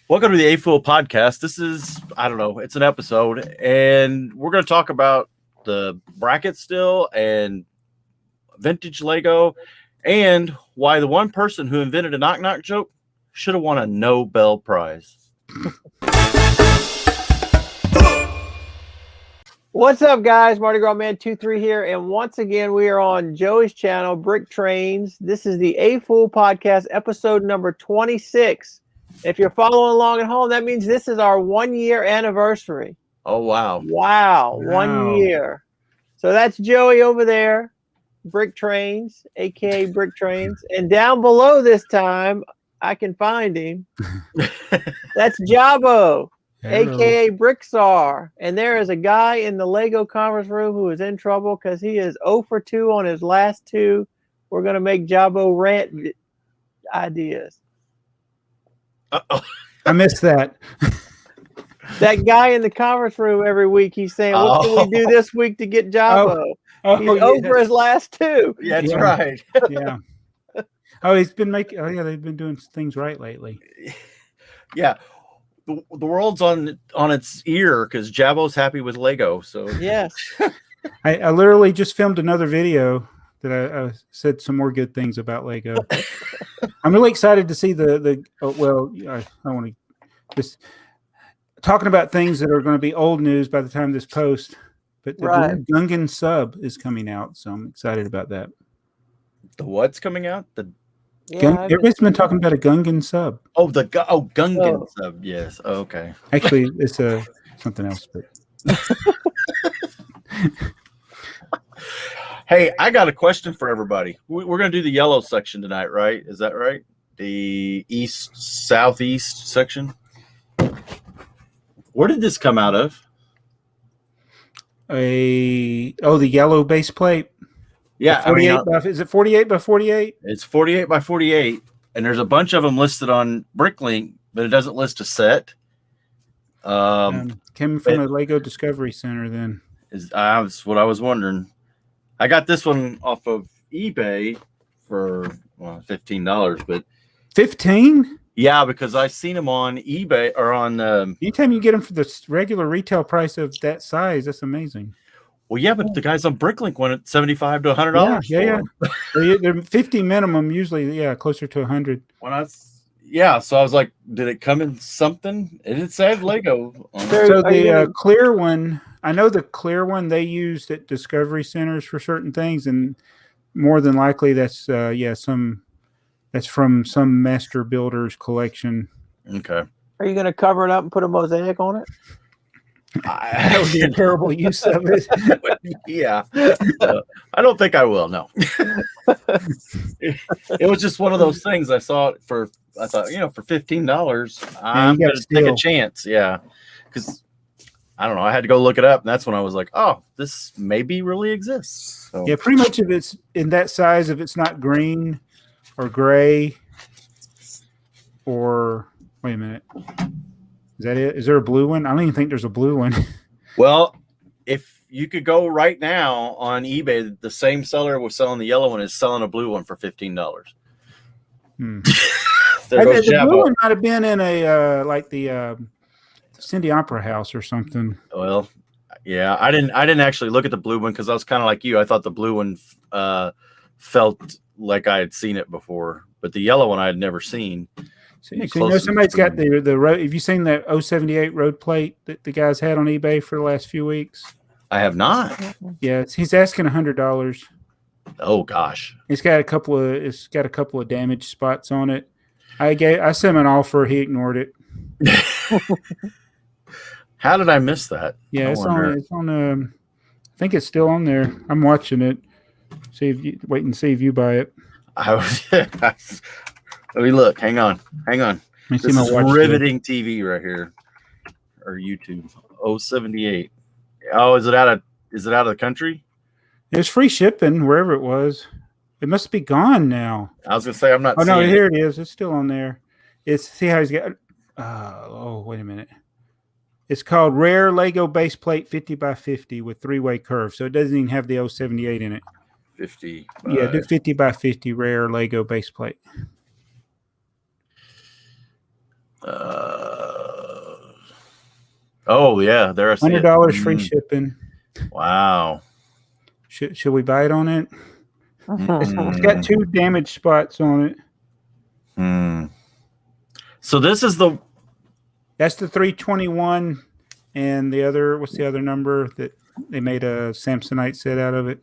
Welcome to the AFoOL podcast. This is, I don't know, it's an episode, and we're going to talk about the bracket still and vintage Lego and why the one person who invented a knock-knock joke should have won a Nobel Prize. What's up, guys? Mardi Gras Man 23 here, and once again, we are on Joey's channel, BrickTrains. This is the AFoOL podcast, episode number 26. If you're following along at home, that means this is our 1 year anniversary. Oh, wow. Wow. 1 year. So that's Joey over there, BrickTrains, aka BrickTrains. And down below this time, I can find him. That's Jabo, aka BrickTsar. And there is a guy in the Lego conference room who is in trouble because he is 0 for 2 on his last two. We're going to make Jabo rant ideas. Uh-oh. I missed that. That guy in the conference room every week, he's saying, what can we do this week to get Jabo? He's over his last two. Yeah, that's right. Yeah. Oh, he's been making, they've been doing things right lately. Yeah. The world's on its ear because Jabo's happy with Lego. So yes. I literally just filmed another video that I said some more good things about Lego. I'm really excited to see I don't want to just talking about things that are going to be old news by the time this post, but the Gungan sub is coming out, so I'm excited about that. The what's coming out? Everybody's been talking about a Gungan sub. Oh, Gungan sub. Yes. Oh, okay. Actually, it's something else. But hey, I got a question for everybody. We're going to do the yellow section tonight, right? Is that right? The southeast section. Where did this come out of? The yellow base plate. Yeah, is it 48 by 48? It's 48 by 48, and there's a bunch of them listed on Bricklink, but it doesn't list a set. Came from a Lego Discovery Center. Then that's what I was wondering. I got this one off of eBay for $15, but 15? Yeah, because I seen them on eBay or on. Anytime you get them for the regular retail price of that size, that's amazing. Well, yeah, but the guys on Bricklink went at $75 to $100. Yeah. They're 50 minimum usually. Yeah, closer to 100. So I was like, did it come in something? It did say Lego. So the clear one, I know the clear one they used at Discovery Centers for certain things, and more than likely that's that's from some master builder's collection. Okay. Are you going to cover it up and put a mosaic on it? That would be a terrible use of it. Yeah. I don't think I will. No. It was just one of those things. I thought for $15, I'm going to take a chance. Yeah. Because I don't know. I had to go look it up. And that's when I was like, oh, this maybe really exists. So. Yeah, pretty much if it's in that size, if it's not green or gray or wait a minute. Is that it? Is there a blue one? I don't even think there's a blue one. Well, if you could go right now on eBay, the same seller was selling the yellow one is selling a blue one for $15. The blue one might have been in a like the Cindy Opera House or something. Well, yeah, I didn't actually look at the blue one because I was kind of like you. I thought the blue one felt like I had seen it before, but the yellow one I had never seen. So somebody's got the road. Have you seen that 078 road plate that the guys had on eBay for the last few weeks? I have not. Yeah, he's asking $100. Oh gosh, It's got a couple of damaged spots on it. I sent him an offer. He ignored it. How did I miss that? Yeah, it's on. I think it's still on there. I'm watching it. Wait and see if you buy it. Let me look. Hang on. This is riveting TV right here, or YouTube. 078. Oh, is it out of the country? It's free shipping wherever it was. It must be gone now. I was gonna say I'm not. Oh no, here it is. It's still on there. See how he's got. Wait a minute. It's called Rare Lego Base Plate 50 by 50 with 3-way curve. So it doesn't even have the 078 in it. 50. Yeah, do 50 by 50 Rare Lego Base Plate. Oh yeah, there I see it. $100 free shipping. Wow. Should we buy it on it? It's got Mm. 2 damaged spots on it. Hmm. So this is That's the 321, and the other. What's the other number that they made a Samsonite set out of it?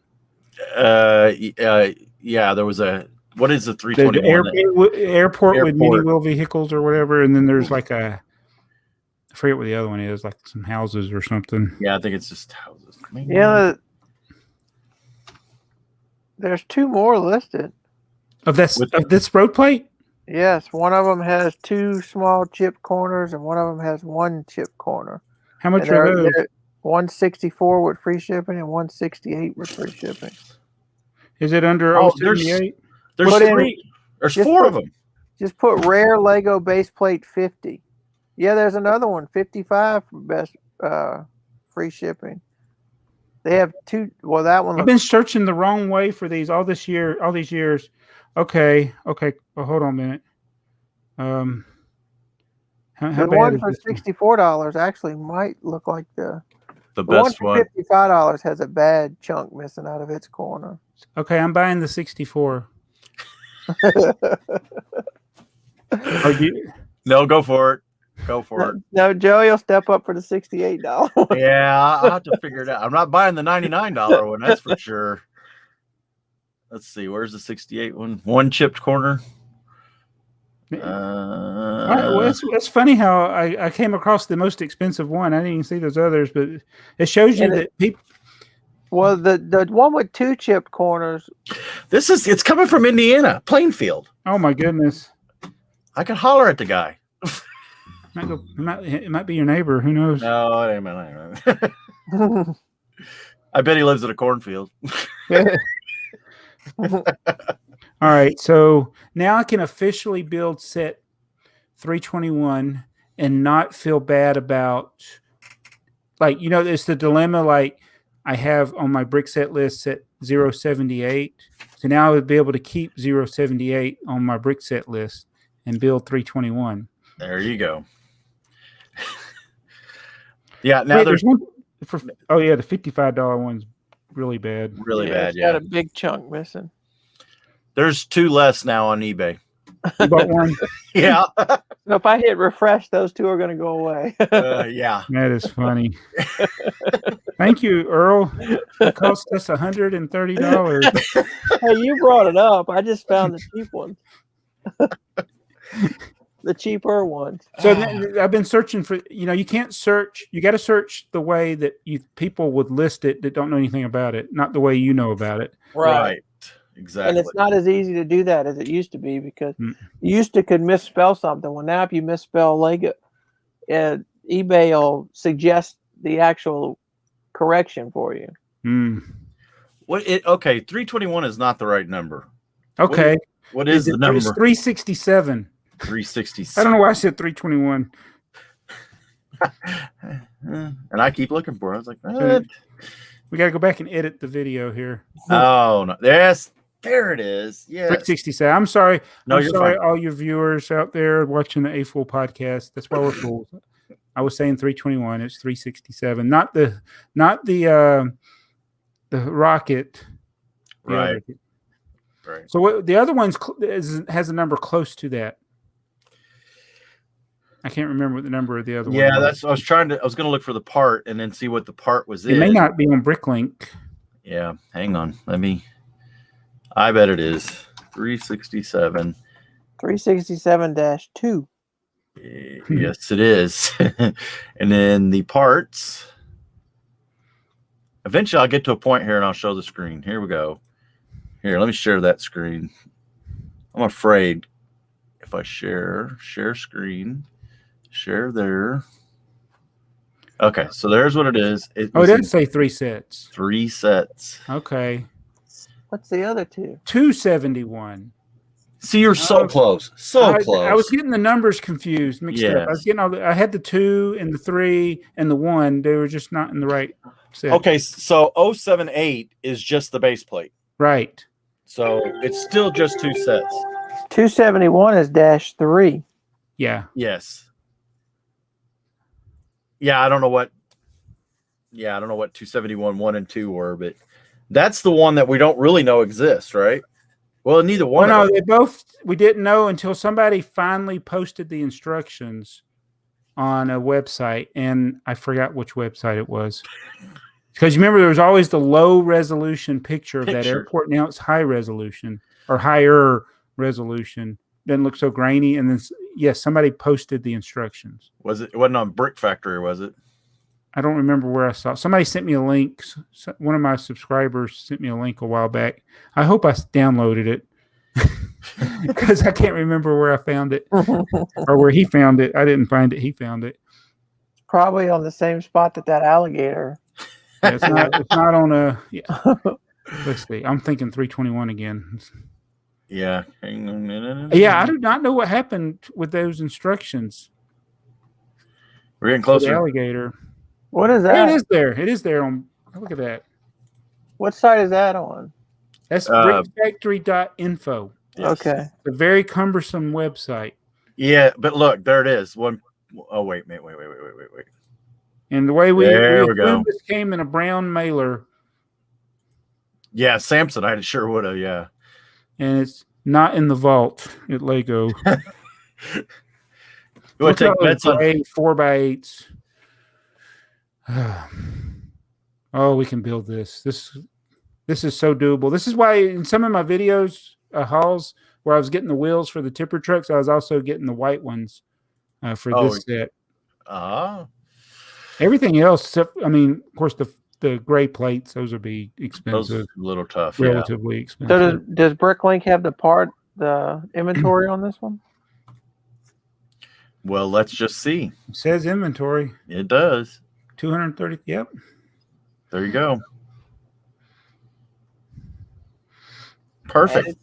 yeah, there was a, what is the The 321? airport with mini Airport. wheel vehicles or whatever, and then there's like I forget what the other one is, like some houses or something. Yeah, I think it's just houses. Yeah, there's 2 more listed. Of this road plate? Yes, one of them has 2 small chip corners, and one of them has 1 chip corner. How much And are those? they're 164 with free shipping and 168 with free shipping. Is it under Oh, 078? There's Put in- 3. There's just 4 put- of them. Just put rare Lego base plate 50. Yeah, there's another one, 55 for best free shipping. They have 2. Well, that one. I've been searching the wrong way for these all these years. Okay. Well, hold on a minute. How the bad one is for this one? $64 actually might look like the one best for one. $55 has a bad chunk missing out of its corner. Okay, I'm buying the 64. Are you? No, go for it. Go for it. No, Joey will step up for the $68 one. Yeah, I'll have to figure it out. I'm not buying the $99 one, that's for sure. Let's see, where's the 68 one? 1 chipped corner. Well, it's funny how I came across the most expensive one. I didn't even see those others, but it shows you that people. Well, the one with 2 chipped corners. It's coming from Indiana, Plainfield. Oh my goodness! I could holler at the guy. It might be your neighbor. Who knows? No, it ain't my name. I bet he lives in a cornfield. All right, so now I can officially build set 321 and not feel bad about, like, it's the dilemma. Like, I have on my brick set list set 078, so now I would be able to keep 078 on my brick set list and build 321. There you go. Yeah, now Wait, there's one the $55 one's really bad. really bad. It's Yeah, got a big chunk missing. there's 2 less now on eBay. You bought one? Yeah, So if I hit refresh, those 2 are going to go away. yeah. That is funny. Thank you, Earl. It cost us $130. Hey, you brought it up. I just found the cheap ones. The cheaper ones. So I've been searching for, you can't search. You got to search the way that people would list it that don't know anything about it, not the way you know about it. Right. Exactly. And it's not as easy to do that as it used to be, because you used to could misspell something. Well, now if you misspell Lego, eBay will suggest the actual correction for you. Okay, 321 is not the right number. Okay. What is the number? It's 367. 367. I don't know why I said 321. And I keep looking for it. I was like, we got to go back and edit the video here. Oh no! Yes, there it is. Yeah, 367. I'm sorry. No, I'm you're sorry, fine. all your viewers out there watching the AFoOL podcast. That's why we're fools. I was saying 321. It's 367. Not the rocket. Right. Other. Right. So what the other one's has a number close to that. I can't remember what the number of the other one. Yeah, was. I was going to look for the part and then see what the part was It may not be on Bricklink. Yeah, hang on. I bet it is 367. 367-2. Yes, it is. And then the parts. Eventually, I'll get to a point here and I'll show the screen. Here we go. Here, let me share that screen. I'm afraid if I share screen, share there. Okay, so there's what it is. It didn't say 3 sets. 3 sets. Okay. What's the other 2? 271. See, you're so close. So close. I was getting the numbers confused, mixed up. I was getting I had the 2 and the 3 and the 1. They were just not in the right set. Okay, so 078 is just the base plate. Right. So it's still just 2 sets. 271 is -3. Yeah. Yes. Yeah, I don't know what. Yeah, I don't know what 271 1 and 2 were, but that's the one that we don't really know exists, right? Well, neither one. Well, of no, them. we didn't know until somebody finally posted the instructions on a website, and I forgot which website it was. Because you remember there was always the low resolution picture of that airport. Now it's high resolution or higher resolution. Doesn't look so grainy. And then, yes, somebody posted the instructions. It wasn't on Brick Factory, was it? I don't remember where I saw it. Somebody sent me a link. One of my subscribers sent me a link a while back. I hope I downloaded it because I can't remember where I found it or where he found it. I didn't find it. He found it. Probably on the same spot that alligator. Yeah, it's not on a. Yeah. Let's see. I'm thinking 321 again. Yeah. Yeah, I do not know what happened with those instructions. We're getting closer. The alligator. What is that? It is there. It is there. Look at that. What site is that on? That's brickfactory.info. Okay. It's a very cumbersome website. Yeah, but look, there it is. Oh, wait. And the way we go. This came in a brown mailer. Yeah, Samsonite, it sure would have, yeah. And it's not in the vault at Lego. You want to take bets on 4x8s. Oh, we can build this. This is so doable. This is why in some of my videos, hauls, where I was getting the wheels for the tipper trucks, I was also getting the white ones for this set. Everything else, of course, the gray plates, those would be expensive. Those are a little tough. Relatively expensive. So does Bricklink have the inventory on this one? Well, let's just see. It says inventory. It does. 230. Yep. There you go. Perfect.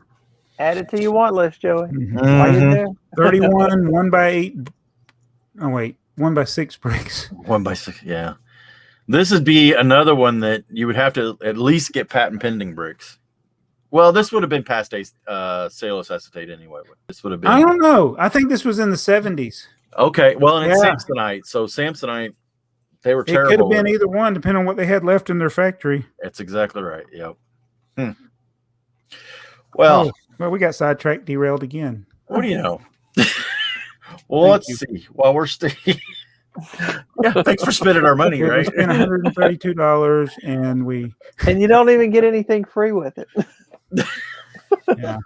Add it to your want list, Joey. Mm-hmm. While you're there. 31 1x8. Oh wait, 1x6 bricks. 1x6. Yeah. This would be another one that you would have to at least get patent pending bricks. Well, this would have been past sale's acetate anyway. This would have been. I don't know. I think this was in the 70s. Okay. Well, and it's Samsonite. So Samsonite, they were terrible. It could have been either one, depending on what they had left in their factory. That's exactly right. Yep. Well, we got sidetracked, derailed again. What do you know? Well, let's see. While we're still. Yeah, thanks for spending our money, right? We spent $132, and you don't even get anything free with it. Yeah.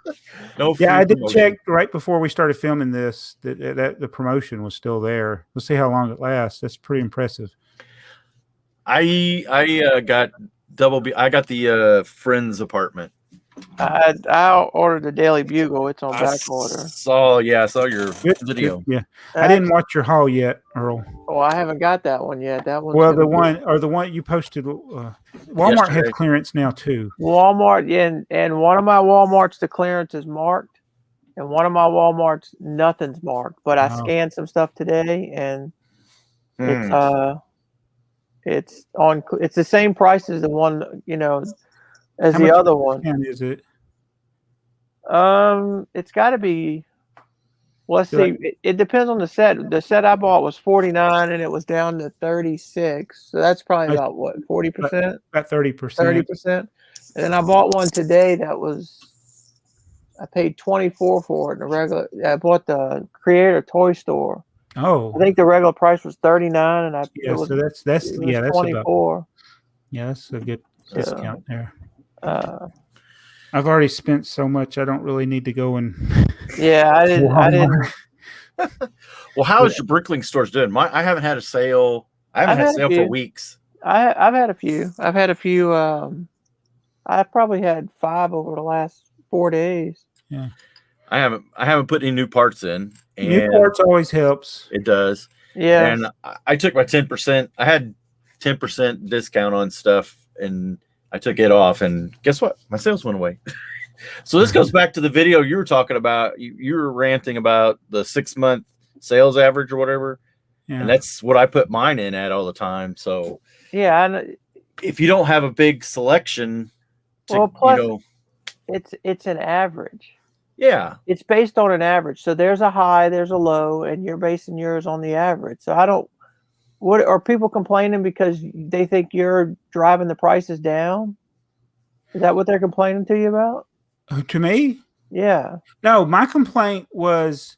No. Yeah, I did check right before we started filming this that the promotion was still there. Let's see how long it lasts. That's pretty impressive. I got double B. I got the Friends apartment. I ordered the Daily Bugle. It's on back order. I saw your video. Yeah, I didn't watch your haul yet, Earl. Oh, I haven't got that one yet. That one. Well, the one you posted. Walmart has clearance now too. Walmart, and one of my Walmarts, the clearance is marked, and one of my Walmarts, nothing's marked. But I scanned some stuff today, and it's the same price as the one as How the much other one. Is it? It's got to be. Let's see. It depends on the set. The set I bought was 49, and it was down to 36. So that's probably about what 40%. About 30%. 30%. And then I bought one today that was. I paid 24 for it. I bought the Creator Toy Store. Oh. I think the regular price was 39, and so that's 24. That's a good discount there. I've already spent so much. I don't really need to go and. Yeah, I didn't. Well, how is your Bricklink stores doing? I haven't had a sale. I haven't had a sale for weeks. I've had a few. I've probably had 5 over the last 4 days. Yeah. I haven't put any new parts in. And new parts always helps. It does. Yeah. And I took my 10%. I had 10% discount on stuff, and I took it off, and guess what? My sales went away. So this goes back to the video you were talking about. You were ranting about the 6-month sales average or whatever. Yeah. And that's what I put mine in at all the time. So yeah, if you don't have a big selection, it's an average. Yeah. It's based on an average. So there's a high, there's a low, and you're basing yours on the average. So What are people complaining because they think you're driving the prices down? Is that what they're complaining to you about? To me? Yeah. No, my complaint was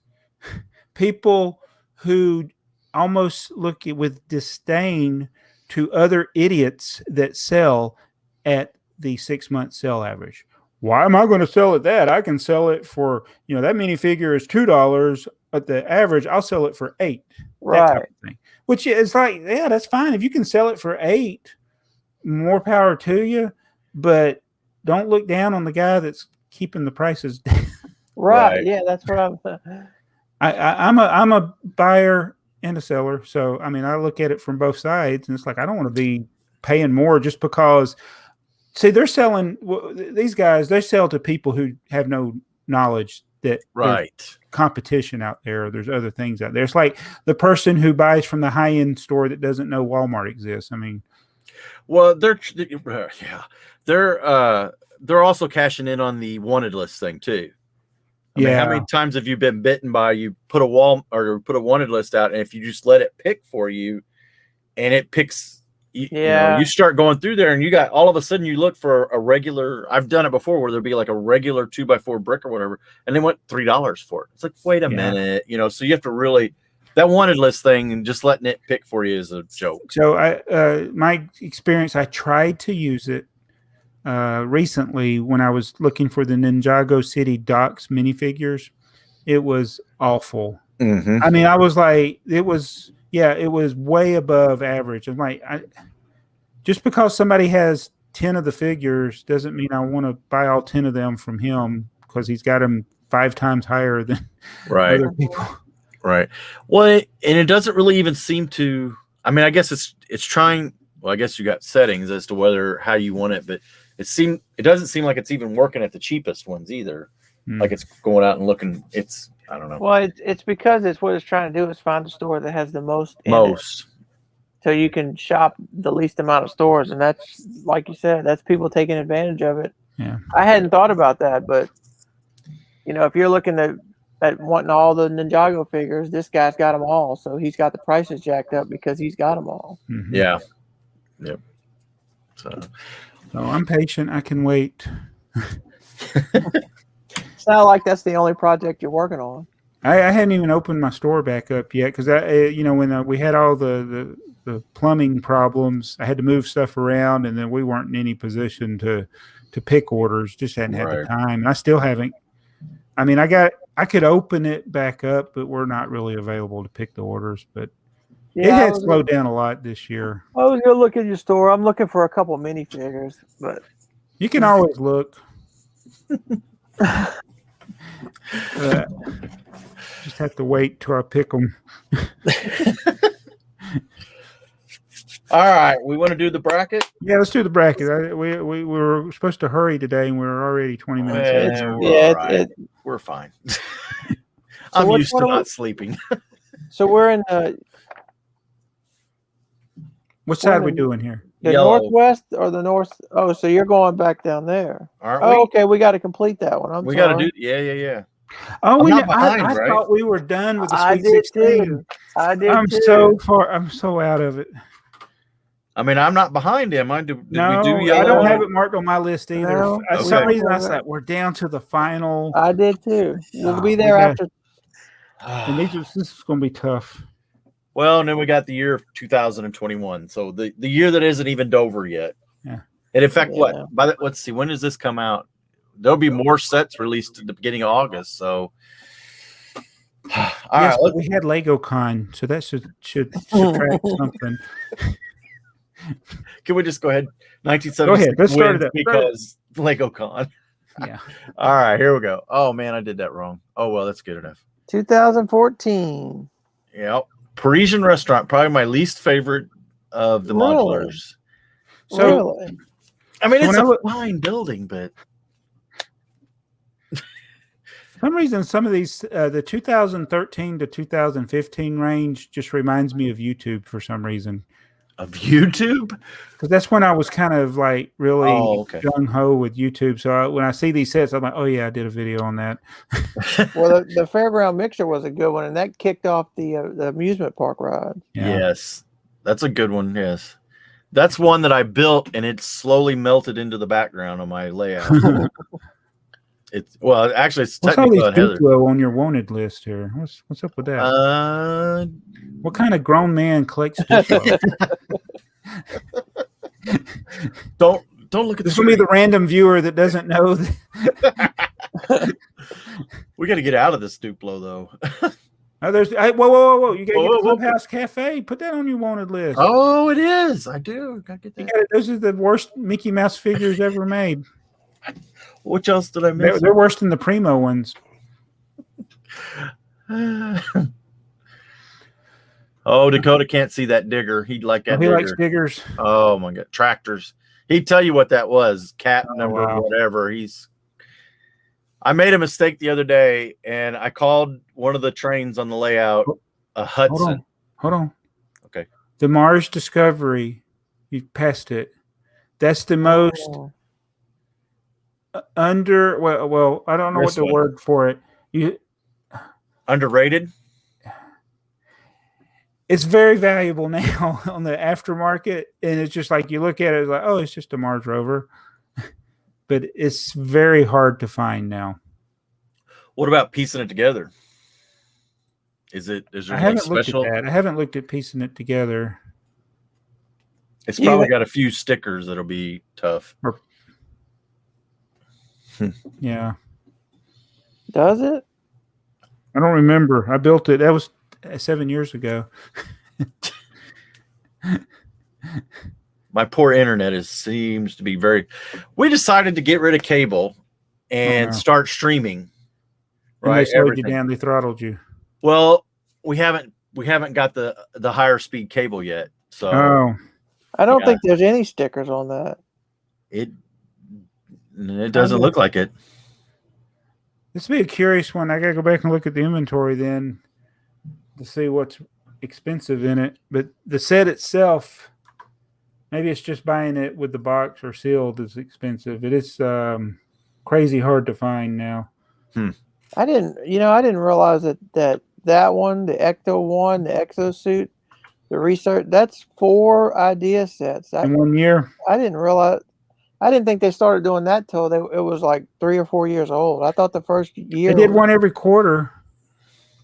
people who almost look with disdain to other idiots that sell at the 6-month sell average. Why am I going to sell at that? I can sell it for, that minifigure is $2 at the average. I'll sell it for $8. That type of thing. Which is like, yeah, that's fine. If you can sell it for $8, more power to you. But don't look down on the guy that's keeping the prices down. Right. Yeah, that's what I'm. I'm a buyer and a seller, so I mean I look at it from both sides, and it's like I don't want to be paying more just because. See, they're selling these guys. They sell to people who have no knowledge that there's competition out there. There's other things out there. It's like the person who buys from the high end store that doesn't know Walmart exists. I mean, well, they're also cashing in on the wanted list thing too. I mean, how many times have you been bitten by you put a wanted list out, and if you just let it pick for you, and it picks, you start going through there, and you got all of a sudden you look for a regular. I've done it before where there'd be like a regular 2x4 brick or whatever, and they went $3 for it. It's like, wait a minute, so you have to really that wanted list thing and just letting it pick for you is a joke. So my experience, I tried to use it. Recently, when I was looking for the Ninjago City Docks minifigures, it was awful. Mm-hmm. I mean, I was like, it was way above average. I'm like, just because somebody has 10 of the figures doesn't mean I want to buy all 10 of them from him because he's got them 5 times higher than other people. Right. Well, and it doesn't really even seem to. I mean, I guess it's trying. Well, I guess you got settings as to how you want it, but it doesn't seem like it's even working at the cheapest ones either. Like it's going out and looking. I don't know. Well, it's because what it's trying to do is find the store that has the most. So you can shop the least amount of stores, and that's like you said, that's people taking advantage of it. Yeah. I hadn't thought about that, but if you're looking at wanting all the Ninjago figures, this guy's got them all, so he's got the prices jacked up because he's got them all. Mm-hmm. Yeah. Yep. So I'm patient. I can wait. Sound like that's the only project you're working on. I hadn't even opened my store back up yet because when we had all the plumbing problems, I had to move stuff around, and then we weren't in any position to pick orders. Just hadn't had the time, and I still haven't. I mean, I could open it back up, but we're not really available to pick the orders. But it had slowed down a lot this year. I was gonna look at your store. I'm looking for a couple minifigures, but you can always look. Just have to wait till I pick them. All right, we want to do the bracket. Yeah, let's do the bracket. We were supposed to hurry today, and we're already 20 minutes in. We're fine. I'm used to not sleeping. So we're in the. What side are we doing here? The northwest or the north? Oh, so you're going back down there. Aren't we? Oh, okay. We got to complete that one. We got to do. Yeah. Oh, I thought we were done with the Sweet 16. I did. I'm so far. I'm so out of it. I mean, I'm not behind him. Did we do yellow? I don't have it marked on my list either. No, For some reason, I thought we're down to the final. I did too. We'll be there after. And this is going to be tough. Well, and then we got the year of 2021. So the year that isn't even over yet. Yeah. And in fact, let's see, when does this come out? There'll be more sets released at the beginning of August. So, all right. We had LegoCon, so that should subtract something. Can we just go ahead? 1976 go ahead. Let's start it up. Because LegoCon. Yeah. All right, here we go. Oh man, I did that wrong. Oh well, that's good enough. 2014. Yep. Parisian Restaurant, probably my least favorite of the modulars. So, I mean, it's a fine building, but for some reason, some of these, the 2013 to 2015 range just reminds me of YouTube for some reason. Of YouTube? Because that's when I was kind of like really gung-ho with YouTube. So when I see these sets, I'm like, oh yeah, I did a video on that. Well, the Fairground Mixer was a good one, and that kicked off the amusement park ride. Yeah. Yes. That's a good one. Yes. That's one that I built, and it slowly melted into the background on my layout. Actually, it's What's all technically these on Heather. Duplo on your wanted list here? What's up with that? What kind of grown man collects Duplo? Don't look at This will be the random viewer that doesn't know. We got to get out of this Duplo though. Whoa! You gotta get the Clubhouse Cafe. Put that on your wanted list. Oh, it is. I do. Gotta get that. Those are the worst Mickey Mouse figures ever made. What else did I miss? They're worse than the Primo ones. Oh, Dakota can't see that digger. He'd like that. He likes diggers. Oh my God, tractors. He'd tell you what that was. Cat number, whatever. I made a mistake the other day, and I called one of the trains on the layout a Hudson. Hold on. Okay. The Mars Discovery. You passed it. That's the most under. Well, I don't know what the word for it. Underrated. It's very valuable now on the aftermarket, and it's just like you look at it, it's like, oh, it's just a Mars rover, but it's very hard to find now. What about piecing it together? Is there anything special? Looked at that. I haven't looked at piecing it together. It's probably got a few stickers that'll be tough. Yeah. Does it? I don't remember. I built it. That was 7 years ago. My poor internet seems to be very. We decided to get rid of cable and start streaming. Right, they slowed you down. They throttled you. Well, we haven't got the higher speed cable yet. So I don't think there's any stickers on that. It doesn't look like it. This will be a curious one. I gotta go back and look at the inventory then to see what's expensive in it. But the set itself, maybe it's just buying it with the box or sealed is expensive. It is crazy hard to find now. I didn't realize that one, the Ecto one, the Exosuit, the research, that's 4 idea sets. In 1 year? I didn't realize. I didn't think they started doing that till it was like 3 or 4 years old. I thought the first year they did one every quarter.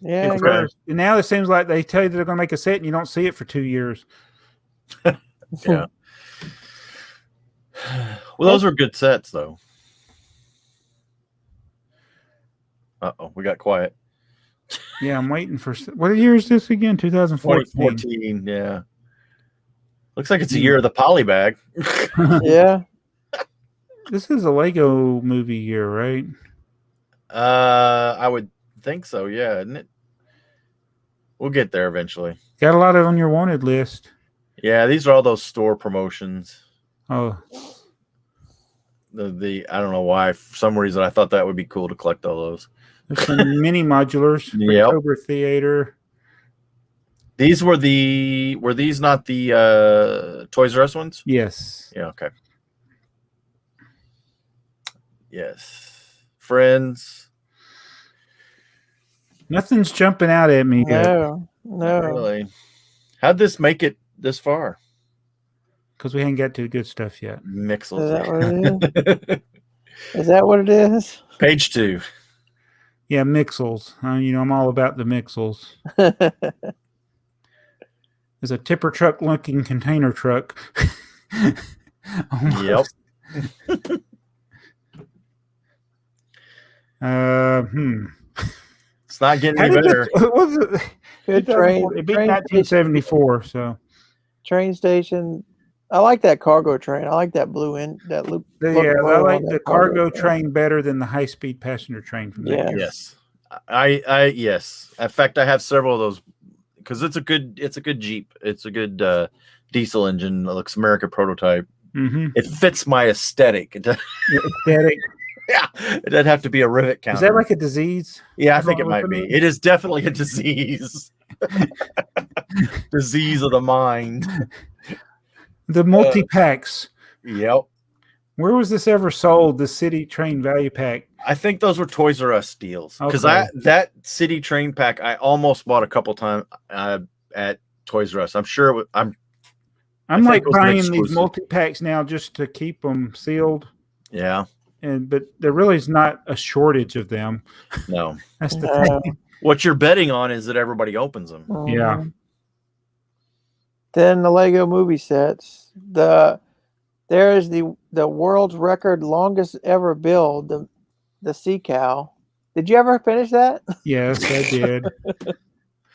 Yeah. And now it seems like they tell you they're going to make a set and you don't see it for 2 years. Yeah. Well, those were good sets, though. Uh-oh, we got quiet. Yeah, I'm waiting for... What year is this again? 2014. 2014, yeah. Looks like it's a year of the poly bag. Yeah. This is a Lego movie year, right? I would think so, yeah, isn't it? We'll get there eventually. Got a lot on your wanted list. Yeah, these are all those store promotions. Oh. The I don't know why. For some reason, I thought that would be cool to collect all those. There's some mini modulars. Yep. October Theater. These were these not the Toys R Us ones? Yes. Yeah, okay. Yes. Friends. Nothing's jumping out at me. No. Really. How'd this make it this far? Because we ain't got to the good stuff yet. Mixels. Is that what it is? Is that what it is? Page 2. Yeah, Mixels. I'm all about the Mixels. There's a tipper truck looking container truck. Yep. It's not getting any better. What was it? Good train. It beat 1974. So train station. I like that cargo train. I like that blue end. That loop. Yeah, I like the cargo train better than the high-speed passenger train from that year. Yes. I yes. In fact, I have several of those because it's a good Jeep. It's a good diesel engine. It looks American prototype. Mm-hmm. It fits my aesthetic. Aesthetic. Yeah, it doesn't have to be a rivet counter. Is that like a disease? Yeah, I think it might be. It is definitely a disease. Disease of the mind. The multi-packs. Yep. Where was this ever sold, the City Train Value Pack? I think those were Toys R Us deals. Because that City Train Pack, I almost bought a couple times at Toys R Us. I'm I'm like think it was an buying these exclusive. multi-packs now just to keep them sealed. Yeah. But there really is not a shortage of them. No. That's the No. thing. What you're betting on is that everybody opens them. Yeah. Mhm. Then the Lego movie sets. There is the world's record longest ever build, the Sea Cow. Did you ever finish that? Yes, I did.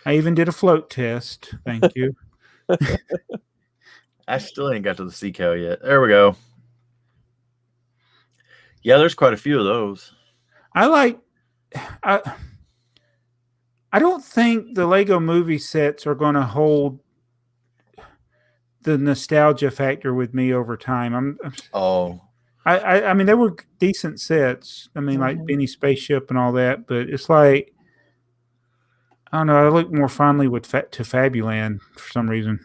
I even did a float test. Thank you. I still ain't got to the sea cow yet. There we go. Yeah, there's quite a few of those. I don't think the Lego movie sets are going to hold the nostalgia factor with me over time. I mean, they were decent sets. I mean, like Benny Spaceship and all that, but it's like, I don't know. I look more fondly to Fabuland for some reason.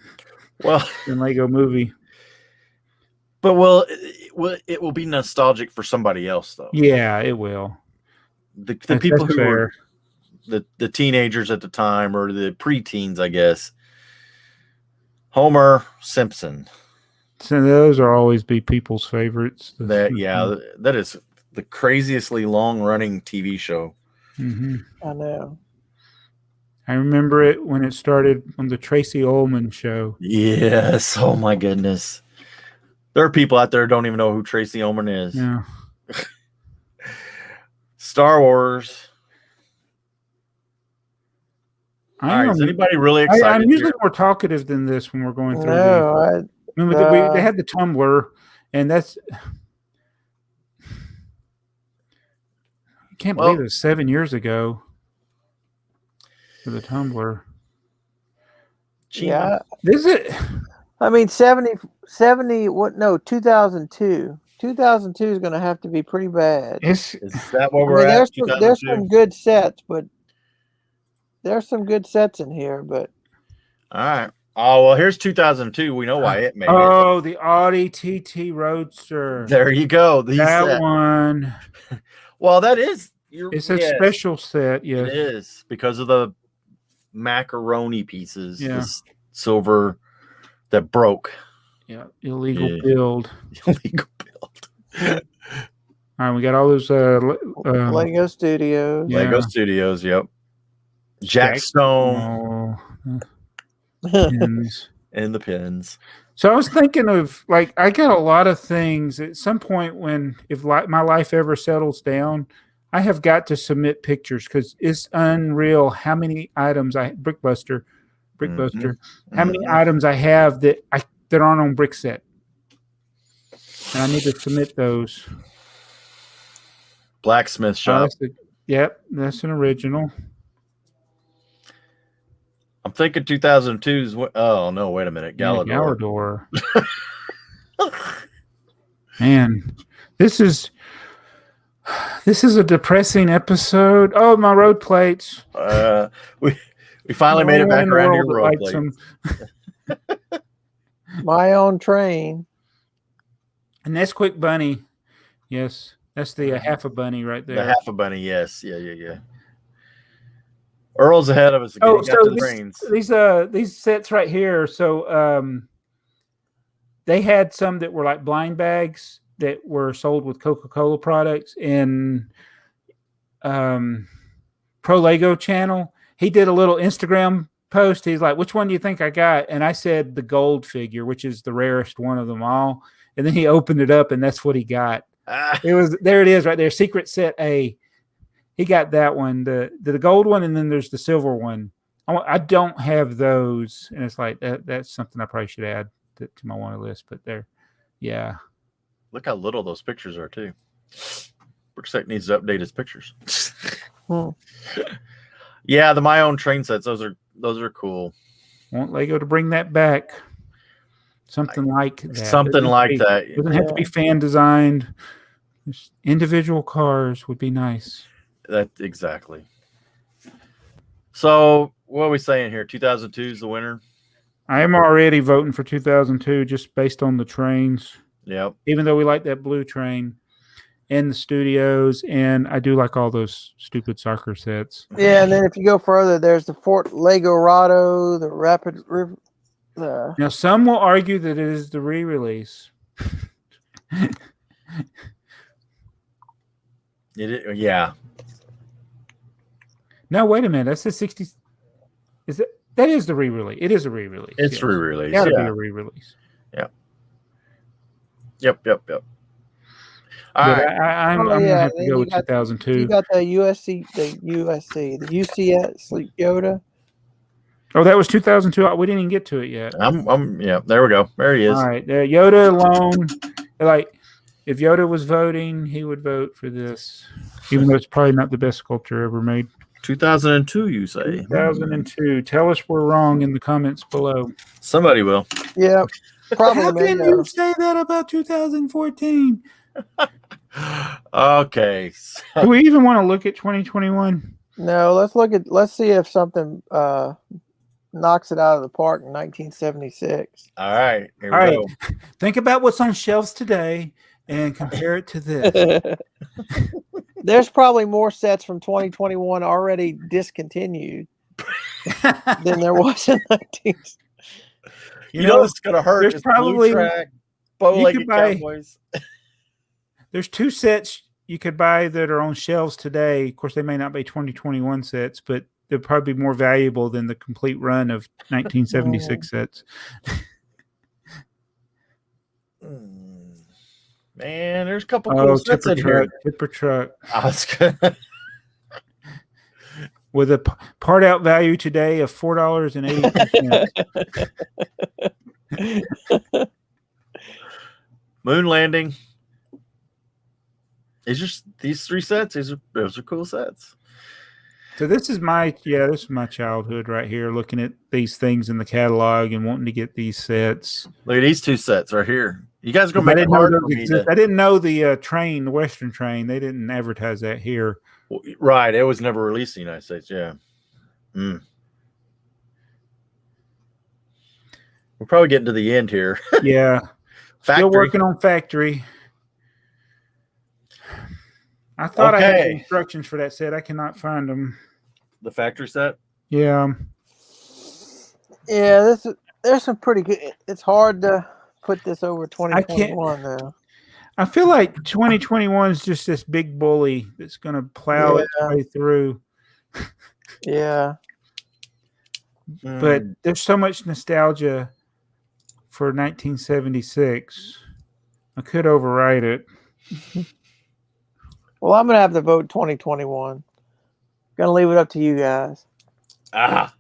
Well, than Lego movie. But it will be nostalgic for somebody else, though. Yeah, it will. The people who were the teenagers at the time, or the preteens, I guess. Homer Simpson. So those will always be people's favorites. That is the craziestly long-running TV show. Mm-hmm. I know. I remember it when it started on the Tracy Ullman show. Yes. Oh my goodness. There are people out there who don't even know who Tracy Ullman is. Yeah. Star Wars. All right, is anybody really excited? I'm usually more talkative than this when we're going through. No, they had the Tumblr, and that's. I can't believe it was 7 years ago. For the Tumblr. Yeah. Is it? I mean, 70, what? No, 2002. 2002 is going to have to be pretty bad. Is that what we're at? There's some good sets, but there's some good sets in here, but. All right. Oh, well, here's 2002. We know why it made it. Oh, the Audi TT Roadster. There you go. That one. Well, that is. It's a special set, yes. It is, because of the macaroni pieces. Yeah. The silver that broke. Yeah. Illegal build. Illegal build. All right, we got all those Lego Studios. Yeah. Lego Studios, yep. Jack Stone. Pins. And the pins. So I was thinking of, like, I got a lot of things at some point if my life ever settles down, I have got to submit pictures, because it's unreal how many items Brickbuster, how many items I have that aren't on BrickSet. And I need to submit those. Blacksmith Shop. Yep, that's an original. I'm thinking 2002's. Oh no! Wait a minute, Galador. Man, this is a depressing episode. Oh, my road plates. We finally made it back around your road plates. My Own Train. And that's Quick Bunny. Yes, that's the half a bunny right there. The half a bunny. Yes. Yeah. Earl's ahead of us again. These sets right here. So they had some that were like blind bags that were sold with Coca-Cola products. In Pro Lego channel, he did a little Instagram post. He's like, "Which one do you think I got?" And I said the gold figure, which is the rarest one of them all. And then he opened it up, and that's what he got. There it is right there. Secret set A. He got that one, the gold one, and then there's the silver one. I don't have those, and it's like that's something I probably should add to my wanted list. But yeah. Look how little those pictures are too. BrickTsar needs to update his pictures. Yeah, the My Own Train sets. Those are cool. Want Lego to bring that back? Something like that. Something like that. It doesn't have to be fan designed. Just individual cars would be nice. That exactly. So what are we saying here? 2002 is the winner. I am already voting for 2002 just based on the trains. Yep. Even though we like that blue train and the studios, and I do like all those stupid soccer sets. Yeah, and then if you go further, there's the Fort Lego Rado, the Rapid Now, some will argue that it is the re-release. Yeah. No, wait a minute. That's the 60. Is it? That is the re-release. It is a re-release. It's re-release. Got to be a re-release. Yep. All But right. I'm going to have to go with 2002. You got the the UCS Yoda. Oh, that was 2002. We didn't even get to it yet. Yeah, there we go. There he is. All right. Yoda alone. Like, if Yoda was voting, he would vote for this, even though it's probably not the best sculpture ever made. 2002, you say? 2002. Tell us we're wrong in the comments below. Somebody will. Yeah. Probably. How can you say that about 2014? Okay. Do we even want to look at 2021? No, let's see if something knocks it out of the park in 1976. All right. Here we go. Think about what's on shelves today and compare it to this. There's probably more sets from 2021 already discontinued than there was in 19. You know what's going to hurt? There's probably track, bow-legged cowboys. There's 2 sets you could buy that are on shelves today. Of course, they may not be 2021 sets, but they're probably more valuable than the complete run of 1976 sets. Man, there's a couple cool sets in here. Tipper truck. With a part out value today of $4.80. Moon landing. It's just these 3 sets. Those are cool sets. So this is my childhood right here, looking at these things in the catalog and wanting to get these sets. Look at these 2 sets right here. You guys are gonna make it hard for me I didn't know the train, the Western train. They didn't advertise that here. Right, it was never released in the United States. Yeah. We're probably getting to the end here. Yeah. Still working on factory. I thought I had the instructions for that set. I cannot find them. The factory set? Yeah. Yeah, there's some pretty good. It's hard to put this over 2021 though. I feel like 2021 is just this big bully that's going to plow its way through. Yeah. But there's so much nostalgia for 1976. I could override it. Well, I'm going to have to vote 2021. Going to leave it up to you guys. I'm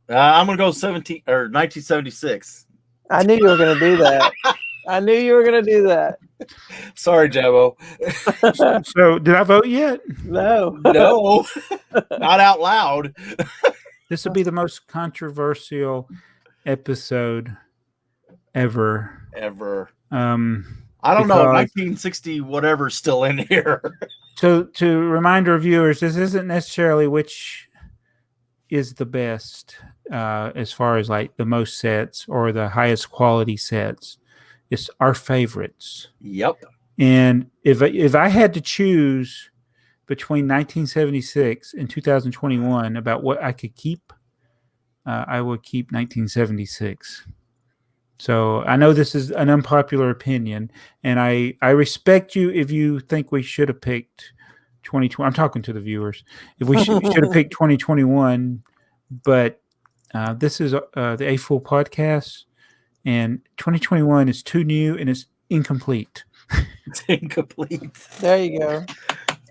going to go 1976. I knew you were going to do that. I knew you were going to do that. Sorry, Jabo. So, did I vote yet? No. No. Not out loud. This will be the most controversial episode ever. I don't know. 1960 whatever's still in here. To remind our viewers, this isn't necessarily which is the best as far as like the most sets or the highest quality sets. It's our favorites. Yep. And if I had to choose between 1976 and 2021 about what I could keep, I would keep 1976. So I know this is an unpopular opinion, and I respect you if you think we should have picked 2020. I'm talking to the viewers. If we should have picked 2021, but this is the AFoOL podcast, and 2021 is too new and it's incomplete. It's incomplete. There you go.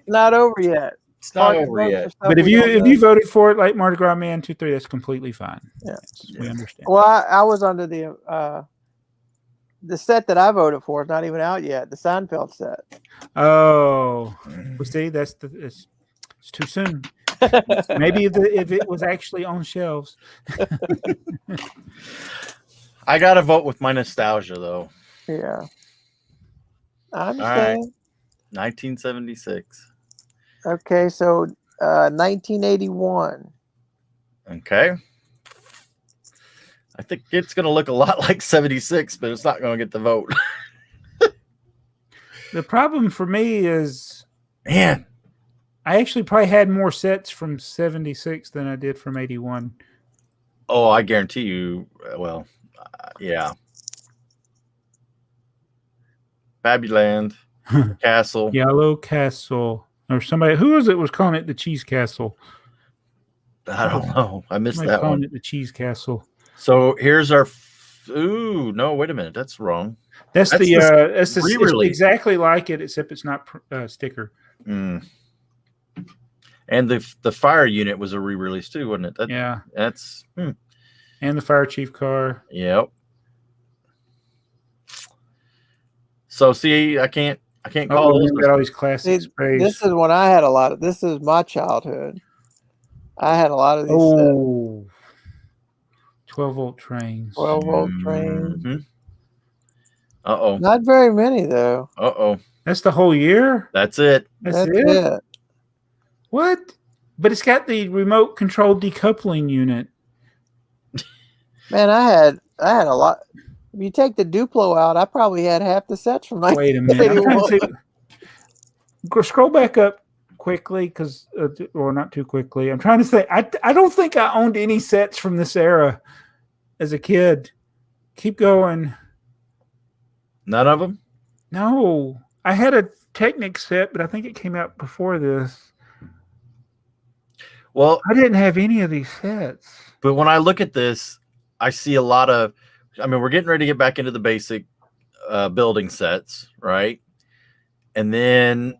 Not over yet. It's not over yet. But if you voted for it like Mardi Gras Man 2-3, that's completely fine. Yeah, we understand. Well, I was under the set that I voted for is not even out yet. The Seinfeld set. Oh, well, see, it's too soon. Maybe if it was actually on shelves. I gotta vote with my nostalgia though. Yeah, I understand. Right. 1976. Okay, so 1981. Okay. I think it's going to look a lot like 76, but it's not going to get the vote. The problem for me is, man, I actually probably had more sets from 76 than I did from 81. Oh, I guarantee you. Well, yeah. Fabuland Castle. Yellow Castle. Or somebody, who was it was calling it the Cheese Castle? I don't know. I missed Somebody that calling one. it the Cheese Castle. So here's our. Ooh, no, wait a minute. That's wrong. That's the it's re-release. exactly like it, except it's not sticker. Mm. And the fire unit was a re-release too, wasn't it? Yeah. That's. And the fire chief car. Yep. So see, I can't call we those. got all these classic sprays. This is when I had a lot of. This is my childhood. I had a lot of these. 12-volt trains. 12-volt trains. Mm-hmm. Uh-oh. Not very many though. Uh-oh. That's the whole year? That's it. That's it? What? But it's got the remote control decoupling unit. Man, I had a lot. If you take the Duplo out, I probably had half the sets from my. Wait a minute. I'm trying to see. Scroll back up quickly, because, or not too quickly. I'm trying to say, I don't think I owned any sets from this era as a kid. Keep going. None of them? No. I had a Technic set, but I think it came out before this. Well, I didn't have any of these sets. But when I look at this, I see a lot of, I mean, we're getting ready to get back into the basic building sets, right? And then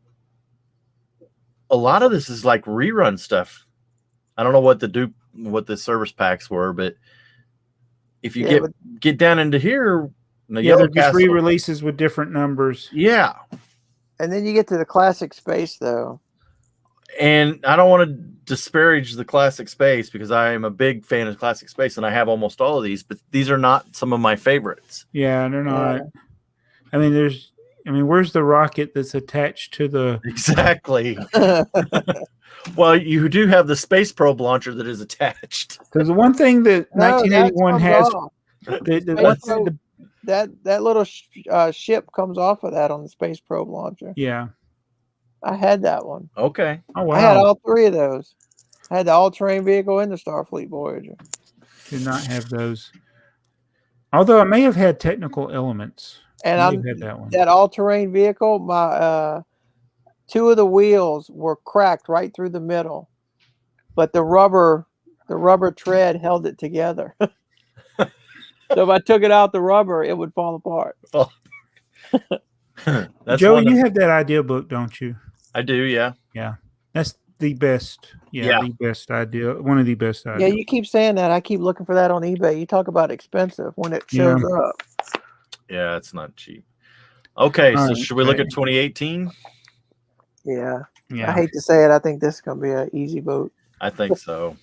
a lot of this is like rerun stuff. I don't know what the service packs were, but if you get down into here, they're just re-releases with different numbers. Yeah. And then you get to the classic space, though. And I don't want to disparage the classic space, because I am a big fan of classic space and I have almost all of these, but these are not some of my favorites. Yeah, they're not. I mean, where's the rocket that's attached to the... Exactly. Well, you do have the Space Probe launcher that is attached. Because the one thing that 1981 has... That little ship comes off of that on the Space Probe launcher. Yeah. I had that one. Okay. Oh, wow. I had all three of those. I had the all-terrain vehicle and the Starfleet Voyager. Did not have those. Although I may have had technical elements. And I had that one. That all-terrain vehicle, my two of the wheels were cracked right through the middle, but the rubber tread held it together. So if I took it out the rubber, it would fall apart. Oh. Joe, you have that idea book, don't you? I do, yeah. Yeah. That's the best. Yeah, the best idea. One of the best ideas. Yeah, you keep saying that. I keep looking for that on eBay. You talk about expensive when it shows up. Yeah, it's not cheap. Okay, so should we look at 2018? Yeah. I hate to say it. I think this is going to be an easy vote. I think so.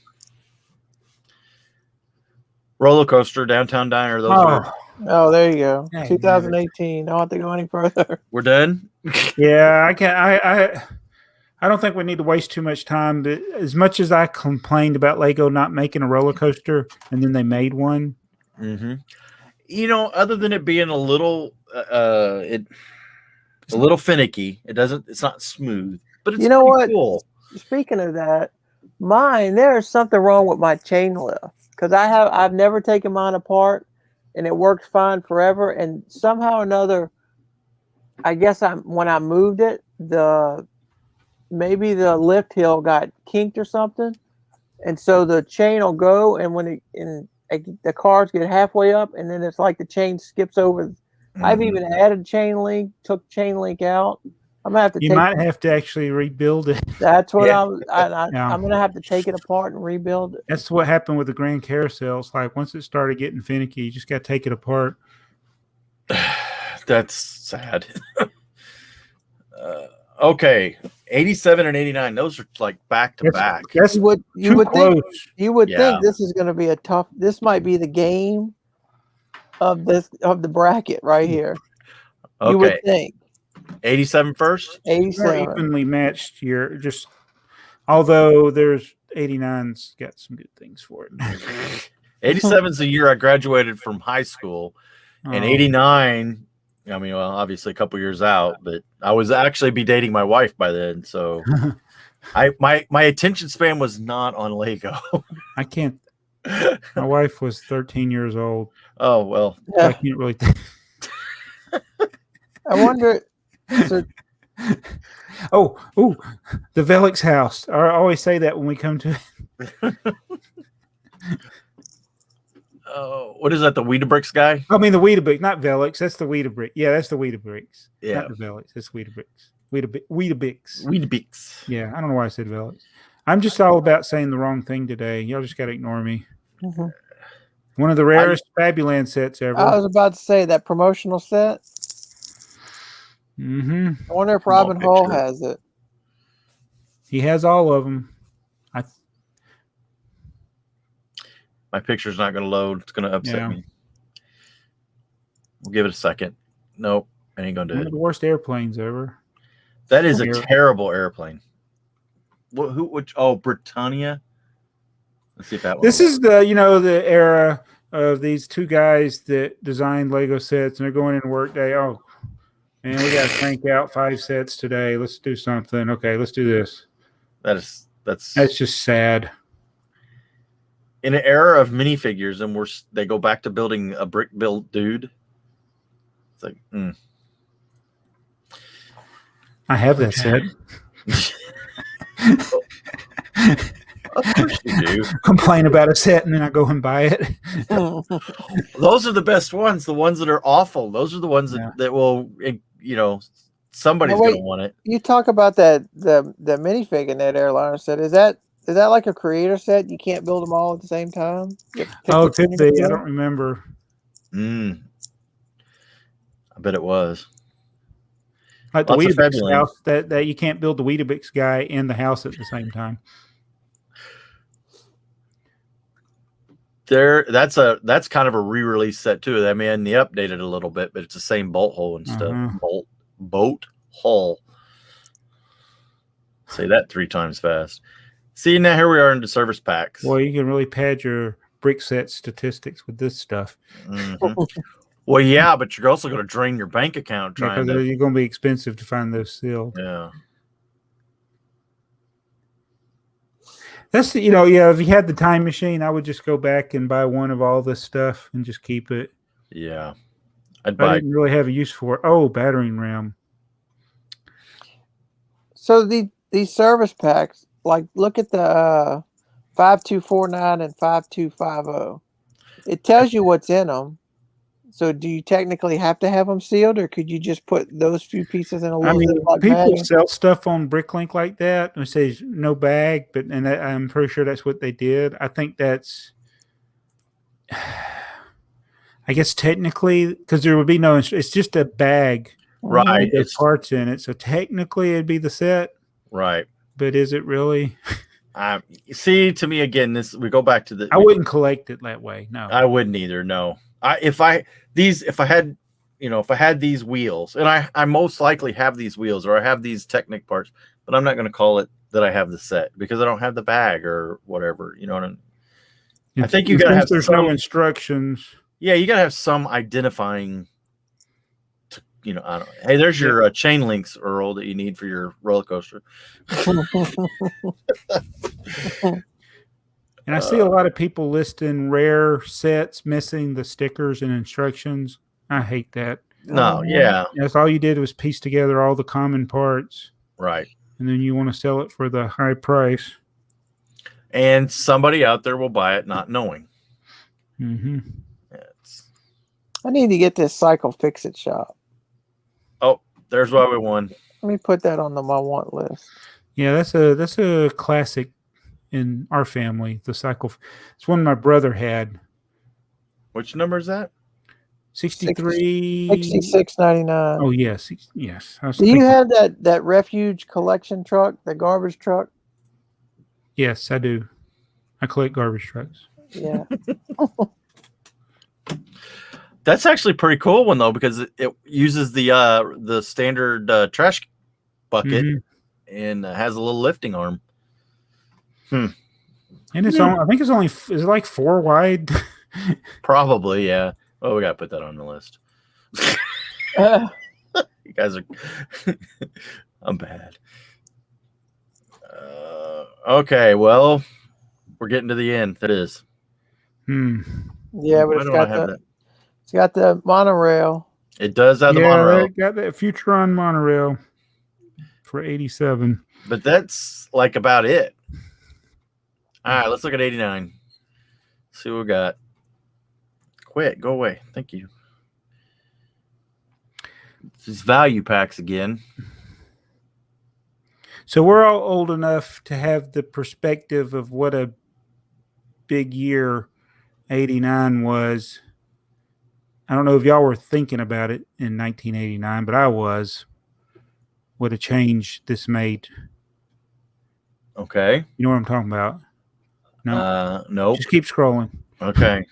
Roller Coaster, Downtown Diner. Oh, there you go. 2018. I don't have to go any further. We're done? Yeah, I can't. I don't think we need to waste too much time. But as much as I complained about Lego not making a roller coaster, and then they made one. Mm-hmm. You know, other than it being a little, a little finicky. It's not smooth, but it's cool. Speaking of that, there's something wrong with my chain lift, because I've never taken mine apart. And it worked fine forever. And somehow or another, I guess when I moved it, maybe the lift hill got kinked or something, and so the chain will go, and when the cars get halfway up, and then it's like the chain skips over. Mm-hmm. I've even added chain link, took chain link out. I'm gonna have to. You might have to actually rebuild it. That's what I'm gonna have to take it apart and rebuild it. That's what happened with the Grand Carousels. Like once it started getting finicky, you just got to take it apart. That's sad. Okay, 87 and 89. Those are like back to back. You would think this is going to be this might be the game of the bracket right here. Okay. You would think. 87 first? 87. More evenly matched year. Although there's 89's got some good things for it. 87 is the year I graduated from high school, and 89. I mean, well, obviously a couple years out, but I was actually dating my wife by then. So My attention span was not on Lego. I can't. My wife was 13 years old. Oh well. So I can't really think. I wonder. So, Oh, the Velix house. I always say that when we come to Oh, what is that? The Weedabricks guy? I mean, the Weetabix, not Velix. That's the Weedabrick. Yeah, that's the Weedabricks. Yeah. Not the Velix. That's Weedabricks. Weetabix. Weedabricks. Yeah, I don't know why I said Velix. I'm just all about saying the wrong thing today. Y'all just got to ignore me. mm-hmm. One of the rarest Fabuland sets ever. I was about to say that promotional set. Mm-hmm. I wonder if Robin Hull has it. He has all of them. My picture's not going to load. It's going to upset me. We'll give it a second. Nope, I ain't going to do it. One of the worst airplanes ever. That is a terrible airplane. Oh, Britannia. Let's see if that one. This is the the era of these two guys that designed Lego sets, and they're going in work day. Oh, man, we got to crank out 5 sets today. Let's do something. Okay, let's do this. That's just sad. In an era of minifigures, and they go back to building a brick built dude. It's like, I have that set. Of course you do. Complain about a set and then I go and buy it. Those are the best ones. The ones that are awful. Those are the ones that will, somebody's going to want it. You talk about the minifig in that airliner set. Is that like a creator set? You can't build them all at the same time? Oh, could be. I don't remember. I bet it was. Like the Weetabix house, that you can't build the Weetabix guy in the house at the same time. That's kind of a re-release set too. I mean, they updated a little bit, but it's the same bolt hole and stuff. Bolt hole. Say that 3 times fast. See, now here we are into service packs. Well, you can really pad your brick set statistics with this stuff. Mm-hmm. Well, yeah, but you're also going to drain your bank account trying to. You're going to be expensive to find those sealed. Yeah. That's if you had the time machine, I would just go back and buy one of all this stuff and just keep it. Yeah, I didn't really have a use for it. Oh, battering ram. So these service packs, like look at the 5249 and 5250. It tells you what's in them. So do you technically have to have them sealed, or could you just put those few pieces in a little Ziploc people bag? sell stuff on Bricklink like that. It says no bag, I'm pretty sure that's what they did. I think that's, I guess technically, because there would be no, it's just a bag, right? There's parts in it, so technically it'd be the set, right? But is it really? See, to me again, we go back to the. I wouldn't collect it that way. No, I wouldn't either. No, if I had these wheels, and I most likely have these wheels, or I have these Technic parts, but I'm not going to call it that I have the set because I don't have the bag or whatever. You know what I mean? I think you got to have. There's no instructions. Yeah, you got to have some identifying. I don't. Hey, there's your chain links, Earl, that you need for your roller coaster. And I see a lot of people listing rare sets missing the stickers and instructions. I hate that. No, yeah. That's all you did was piece together all the common parts. Right. And then you want to sell it for the high price. And somebody out there will buy it not knowing. Mm-hmm. I need to get this Cycle Fix-It shop. Oh, there's why we won. Let me put that on my want list. Yeah, that's a classic in our family. The Cycle. It's one my brother had. Which number is that? 63. 66.99. Oh yes, yes. Do you have that refuge collection truck, the garbage truck? Yes, I do. I collect garbage trucks. Yeah. That's actually a pretty cool one though, because it uses the standard trash bucket and has a little lifting arm. And it's I think it's only is it like 4 wide? Probably, yeah. Oh, we gotta put that on the list. You guys are I'm bad. Okay, well, we're getting to the end. That is. Yeah, but Why don't I have that? it's got the monorail. It does have the Yeah, monorail, they got that Futuron monorail for 87. but that's like about it. All right, let's look at 89. See what we got. Quit. Go away. Thank you. This is value packs again. So we're all old enough to have the perspective of what a big year 89 was. I don't know if y'all were thinking about it in 1989, but I was. What a change this made. Okay. You know what I'm talking about? No. Nope. Just keep scrolling. Okay.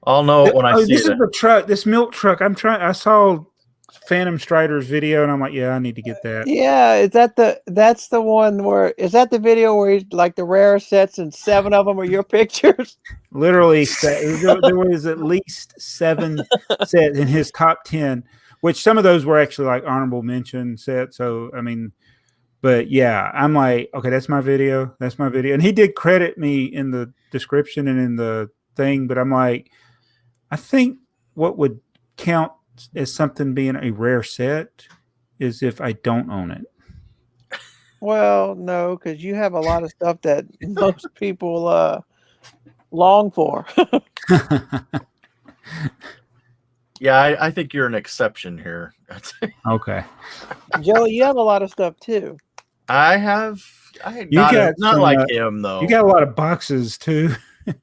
I'll know it when I see this it. is the truck, this milk truck. I saw Phantom Strider's video and I'm like, yeah, I need to get that. Yeah, that's the one where is that the video where he's like the rare sets and 7 of them are your pictures? Literally, there was at least 7 sets in his top 10, which some of those were actually like honorable mention sets. So, I mean, but yeah, I'm like, okay, that's my video. That's my video. And he did credit me in the description and in the thing, but I'm like, I think what would count as something being a rare set is if I don't own it. Well, no, because you have a lot of stuff that most people long for. Yeah, I think you're an exception here. Okay. Joey, you have a lot of stuff too. I have. You got not some, like him though. You got a lot of boxes too.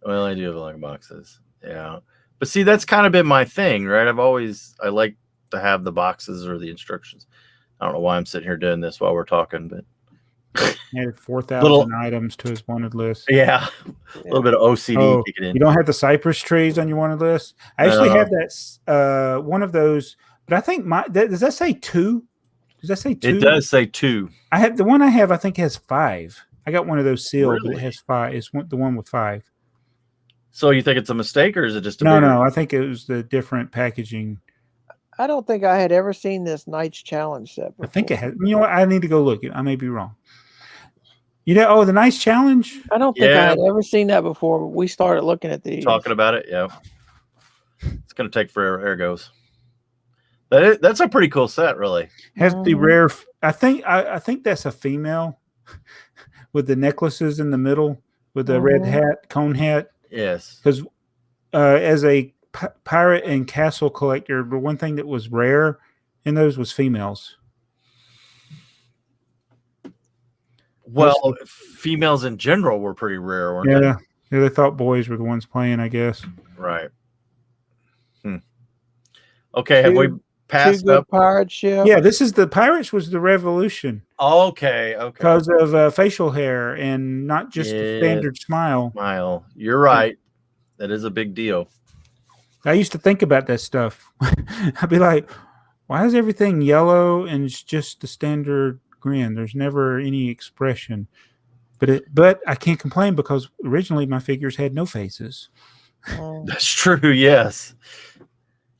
Well, I do have a lot of boxes. Yeah, but see, that's kind of been my thing, right? I like to have the boxes or the instructions. I don't know why I'm sitting here doing this while we're talking, but He added 4,000 items to his wanted list. Yeah, a little bit of OCD kicking in. You don't have the cypress trees on your wanted list? I actually have that one of those, but I think does that say 2? Does that say 2? It does say 2. I have the one I have. I think has 5. I got one of those sealed, Really? but it has 5. It's the one with 5. So you think it's a mistake, or is it just a No? I think it was the different packaging. I don't think I had ever seen this Knights Challenge set before. I think it has. You know what? I need to go look. I may be wrong. You know? Oh, the Knights Challenge. I don't think I had ever seen that before. But we started looking at these. Talking about it, yeah. It's gonna take forever. There it goes. That's a pretty cool set, really. Has the rare. I think that's a female with the necklaces in the middle with the red hat, cone hat. Yes. Because as a pirate and castle collector, the one thing that was rare in those was females. Well, females in general were pretty rare, weren't they? Yeah, they thought boys were the ones playing, I guess. Right. Okay, have we passed up pirate ship? Yeah, this is the Pirates was the revolution. Okay. Because of facial hair and not just the standard smile. You're right. That is a big deal. I used to think about that stuff. I'd be like, why is everything yellow and it's just the standard grin? There's never any expression. But I can't complain because originally my figures had no faces. That's true, yes.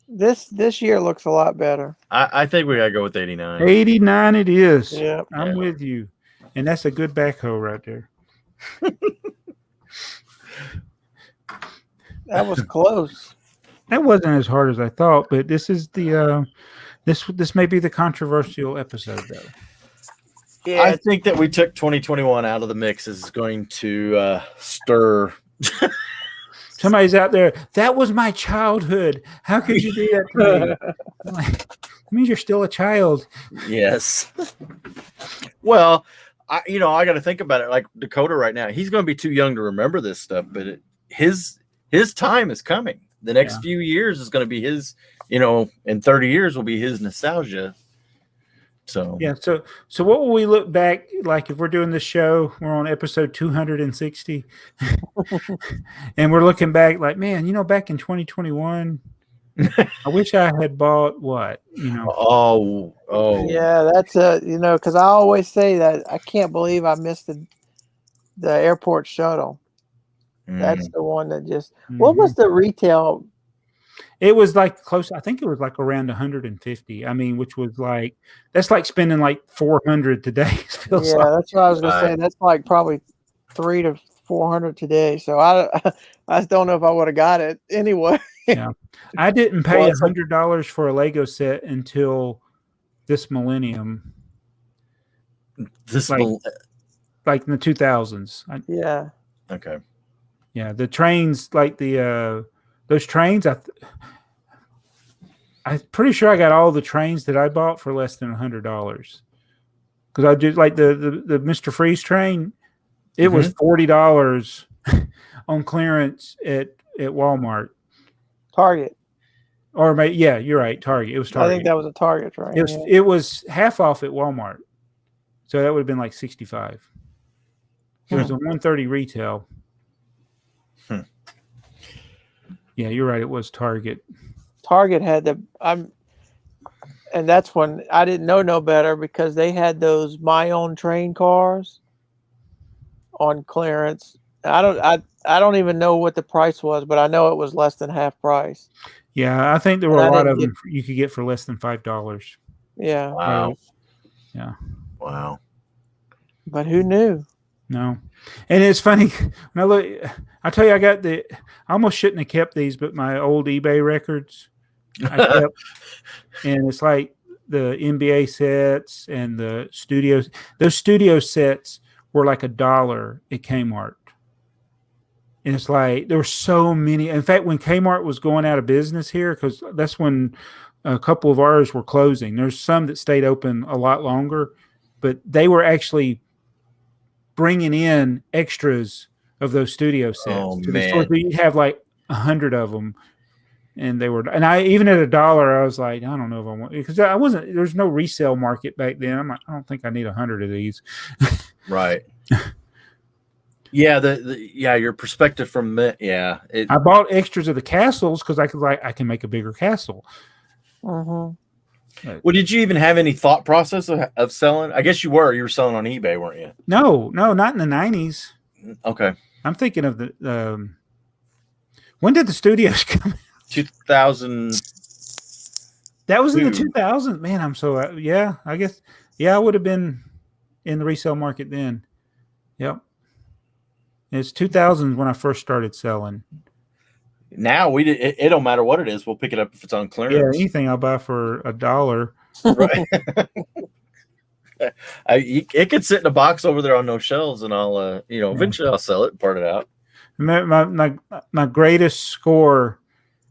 This year looks a lot better. I think we gotta go with 89. 89 it is. Yeah. I'm with you. And that's a good backhoe right there. That was close. That wasn't as hard as I thought, but this is the this may be the controversial episode though. Yeah, I think that we took 2021 out of the mix is going to stir. Somebody's out there. That was my childhood. How could you do that to me? That means you're still a child. Yes. Well, I got to think about it. Like Dakota right now, he's going to be too young to remember this stuff, but his time is coming. The next few years is going to be his. In 30 years will be his nostalgia. So yeah. So what will we look back like if we're doing this show? We're on episode 260, and we're looking back like, man, back in 2021, I wish I had bought what, Oh. Yeah, that's because I always say that I can't believe I missed the airport shuttle. That's the one that just. What was the retail? It was like close. I think it was like around 150. I mean, which was like that's like spending like 400 today. It feels Yeah, like. that's what I was gonna say. Right. That's like probably 300 to 400 today. So I just don't know if I would have got it anyway. Yeah, I didn't pay Well, it's like- $100 for a Lego set until this millennium, This like will like in the 2000s. yeah. okay. Yeah, the trains, like the those trains. I'm pretty sure I got all the trains that I bought for less than $100 because I did like the Mr. Freeze train. It was $40 on clearance at Walmart. Target. Or yeah, you're right. Target. It was I Target. think that was a Target train. It was half off at Walmart, so that would have been like 65. It was a 130 retail. Yeah, you're right. It was Target. Target had and that's when I didn't know no better because they had those my own train cars on clearance. I don't even know what the price was, but I know it was less than half price. Yeah, I think there were a lot of them you could get for less than $5. Yeah. Wow. Yeah. Wow. But who knew? No. And it's funny when I look. I tell you, I almost shouldn't have kept these, but my old eBay records, I kept, and it's like the NBA sets and the studios. Those studio sets were like $1 at Kmart, and it's like there were so many. In fact, when Kmart was going out of business here, because that's when a couple of ours were closing. There's some that stayed open a lot longer, but they were actually bringing in extras of those studio sets. Oh, to man. the store. You'd have like 100 of them, and they were. And I even at $1, I was like, I don't know if I want, because I wasn't. There's no resale market back then. I'm like, I don't think I need 100 of these. Right. Yeah. Your perspective from it. Yeah. I bought extras of the castles because I can make a bigger castle. Mm-hmm. Well, did you even have any thought process of selling? I guess you were. You were selling on eBay, weren't you? No, not in the 90s. Okay. I'm thinking of the. When did the studios come out? 2000. That was in the 2000s. Man, I'm so yeah. I guess I would have been in the resale market then. Yep. It's 2000s when I first started selling. Now it don't matter what it is. We'll pick it up if it's on clearance. Yeah, anything I'll buy for $1. Right. It could sit in a box over there on those shelves, and I'll eventually I'll sell it and part it out. My greatest score,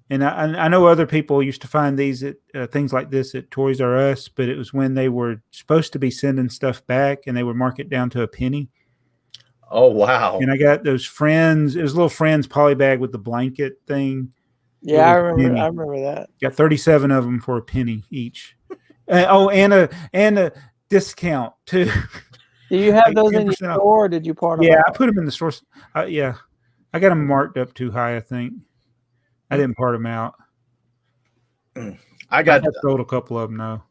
and I know other people used to find these at things like this at Toys R Us, but it was when they were supposed to be sending stuff back and they would mark it down to a penny. Oh, wow. And I got those Friends. It was a little Friends poly bag with the blanket thing. Yeah, I remember that. Got 37 of them for a penny each. And a discount too. Do you have Like those in your 10% off. store, or did you part them Yeah, out? I put them in the store. Yeah, I got them marked up too high. I think I didn't part them out. I sold a couple of them though.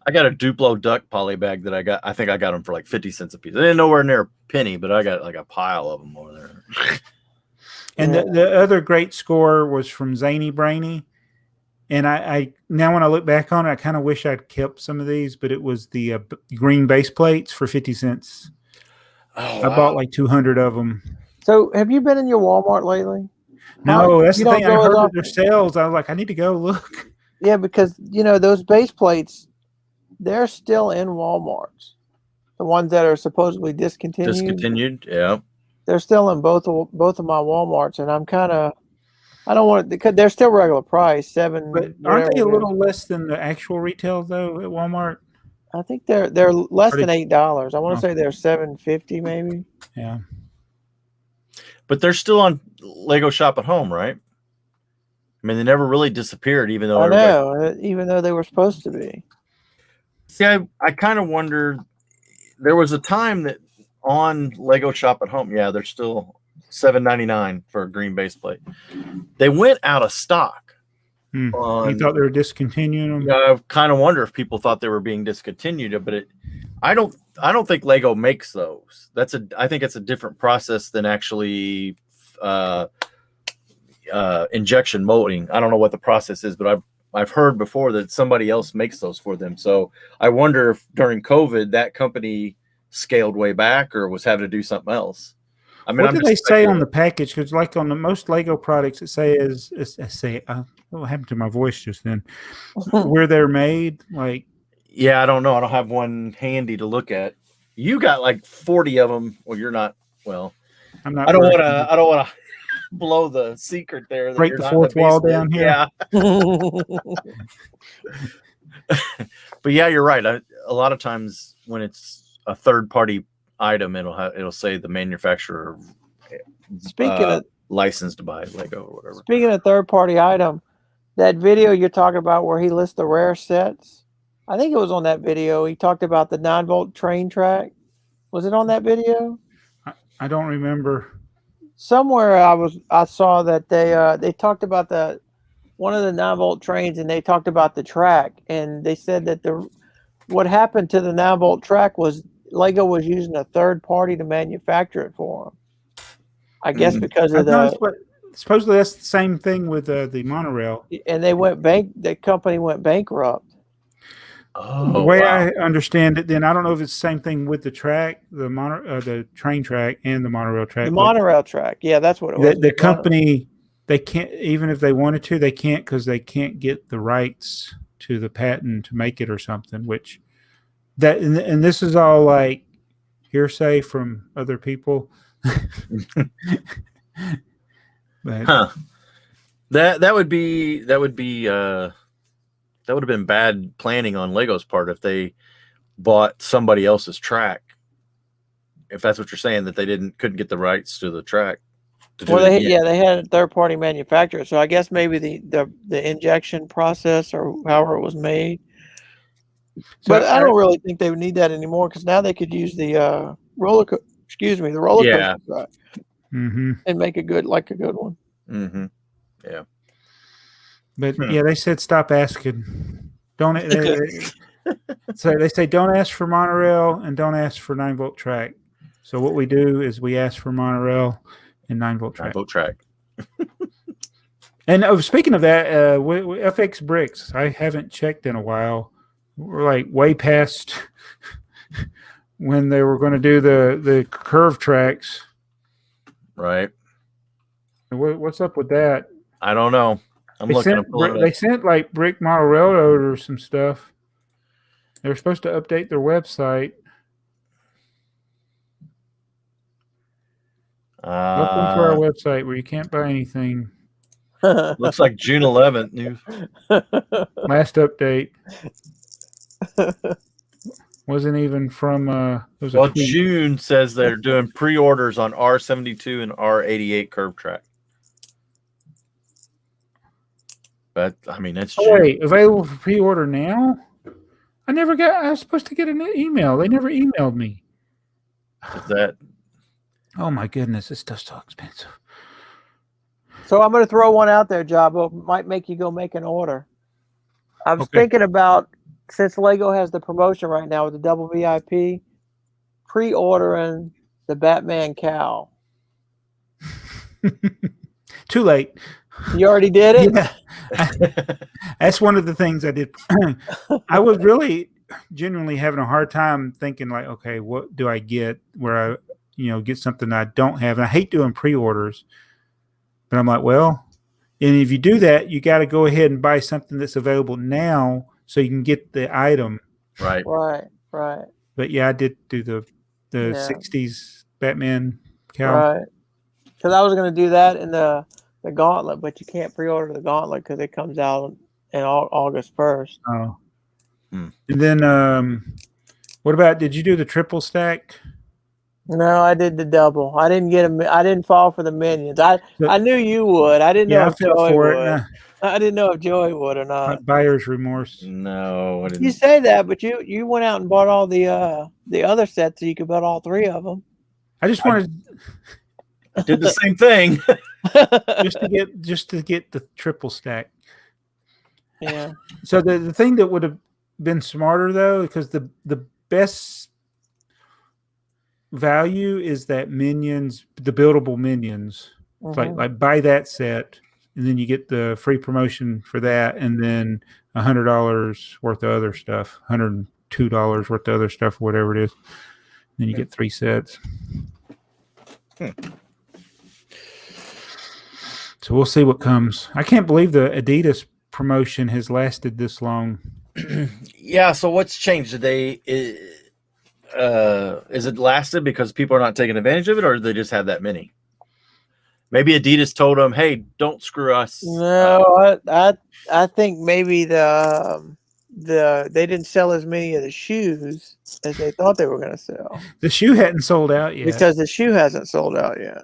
I got a Duplo duck poly bag that I got. I think I got them for like 50 cents a piece. They didn't nowhere near a penny, but I got like a pile of them over there. And the other great score was from Zany Brainy. And I now when I look back on it, I kind of wish I'd kept some of these, but it was the green base plates for 50 cents. Oh, I bought like 200 of them. So, have you been in your Walmart lately? No, that's You the don't thing. I go as heard that often. their sales. I was like, I need to go look. Yeah, because those base plates, they're still in Walmarts. The ones that are supposedly discontinued. Yeah. They're still in both of my Walmarts, and I'm kind of, I don't want it because they're still regular price, $7. But aren't they a whatever it is. little less than the actual retail though at Walmart? I think they're less Are than they- $8. I want Oh. to say they're $7.50 maybe. Yeah. But they're still on Lego Shop at Home, right? I mean, they never really disappeared, even though I everybody- know, even though they were supposed to be. See, I kind of wonder. There was a time that on Lego Shop at Home, they're still $7.99 for a green base plate. They went out of stock. You thought they were discontinuing them? Yeah, I kind of wonder if people thought they were being discontinued, but I don't think Lego makes those. I think it's a different process than actually injection molding. I don't know what the process is, but I've heard before that somebody else makes those for them. So I wonder if during COVID that company scaled way back or was having to do something else. I mean, what did they say on the package? Because like on the most Lego products, it says what happened to my voice just then? Where they're made, like. Yeah, I don't know. I don't have one handy to look at. You got like 40 of them. Well, you're not. Well, I'm not. I don't want to blow the secret there. That Break you're the not fourth in wall basement. down here. Yeah. But yeah, you're right. A lot of times when it's a third-party item, it'll say the manufacturer Speaking of licensed by Lego or whatever. Speaking of third-party item, that video you're talking about where he lists the rare sets, I think it was on that video. He talked about the 9-volt train track. Was it on that video? I don't remember. Somewhere I saw that they talked about one of the 9-volt trains, and they talked about the track, and they said that what happened to the 9-volt track was Lego was using a third party to manufacture it for them. I guess because of supposedly that's the same thing with the monorail. And the company went bankrupt. Oh, the way I understand it, then I don't know if it's the same thing with the track, the train track and the monorail track. The monorail track, yeah, that's what it was. The company, they can't, even if they wanted to, they can't, because they can't get the rights to the patent to make it or something. Which and this is all like hearsay from other people. But that would have been bad planning on Lego's part if they bought somebody else's track. If that's what you're saying, that they couldn't get the rights to the track. They had a third party manufacturer, so I guess maybe the injection process or however it was made. But I don't really think they would need that anymore, because now they could use the roller coaster track, and make a good one. Mm-hmm. Yeah. But yeah, they said stop asking. Don't so they say don't ask for monorail and don't ask for 9-volt track. So what we do is we ask for monorail and 9-volt track. 9-volt track. And speaking of that, FX Bricks, I haven't checked in a while. We're like way past when they were going to do the curve tracks. Right. What's up with that? I don't know. They sent like Brick Model Railroad or some stuff. They were supposed to update their website. Welcome to our website where you can't buy anything. Looks like June 11th news. Last update. Wasn't even from June says they're doing pre-orders on R72 and R88 curve track. But I mean, that's wait, available for pre-order now? I was supposed to get an email. They never emailed me. Is that? Oh my goodness, this stuff's so expensive. So I'm going to throw one out there, Jabbo. It might make you go make an order. I was thinking about, since Lego has the promotion right now with the double VIP, pre-ordering the Batman cowl. Too late. You already did it? Yeah. That's one of the things I did. I was really genuinely having a hard time thinking like, okay, what do I get where I, get something I don't have? And I hate doing pre-orders, but I'm like, well, and if you do that, you got to go ahead and buy something that's available now so you can get the item. Right. But yeah, I did do the 60s Batman cowl. Right. Because I was going to do that in the gauntlet, but you can't pre-order the gauntlet because it comes out in August 1st. Oh. And then what about, did you do the triple stack? No, I did the double. I didn't get I didn't fall for the minions. I knew you would. I didn't know if Joey would. I didn't know if Joey would or not. Buyer's remorse. No, I didn't. You say that, but you went out and bought all the other sets so you could buy all 3 of them. I just wanted. I did the same thing. just to get the triple stack. Yeah. So the thing that would have been smarter though, because the best value is that minions, the buildable minions. Like buy that set. and then you get the free promotion for that, and then $100 worth of other stuff, $102 worth of other stuff, whatever it is. Then you get 3 sets. So we'll see what comes. I can't believe the Adidas promotion has lasted this long. Yeah. So what's changed? Did they? Is it lasted because people are not taking advantage of it, or do they just have that many? Maybe Adidas told them, "Hey, don't screw us." No, I think maybe they didn't sell as many of the shoes as they thought they were going to sell. The shoe hadn't sold out yet. Because the shoe hasn't sold out yet.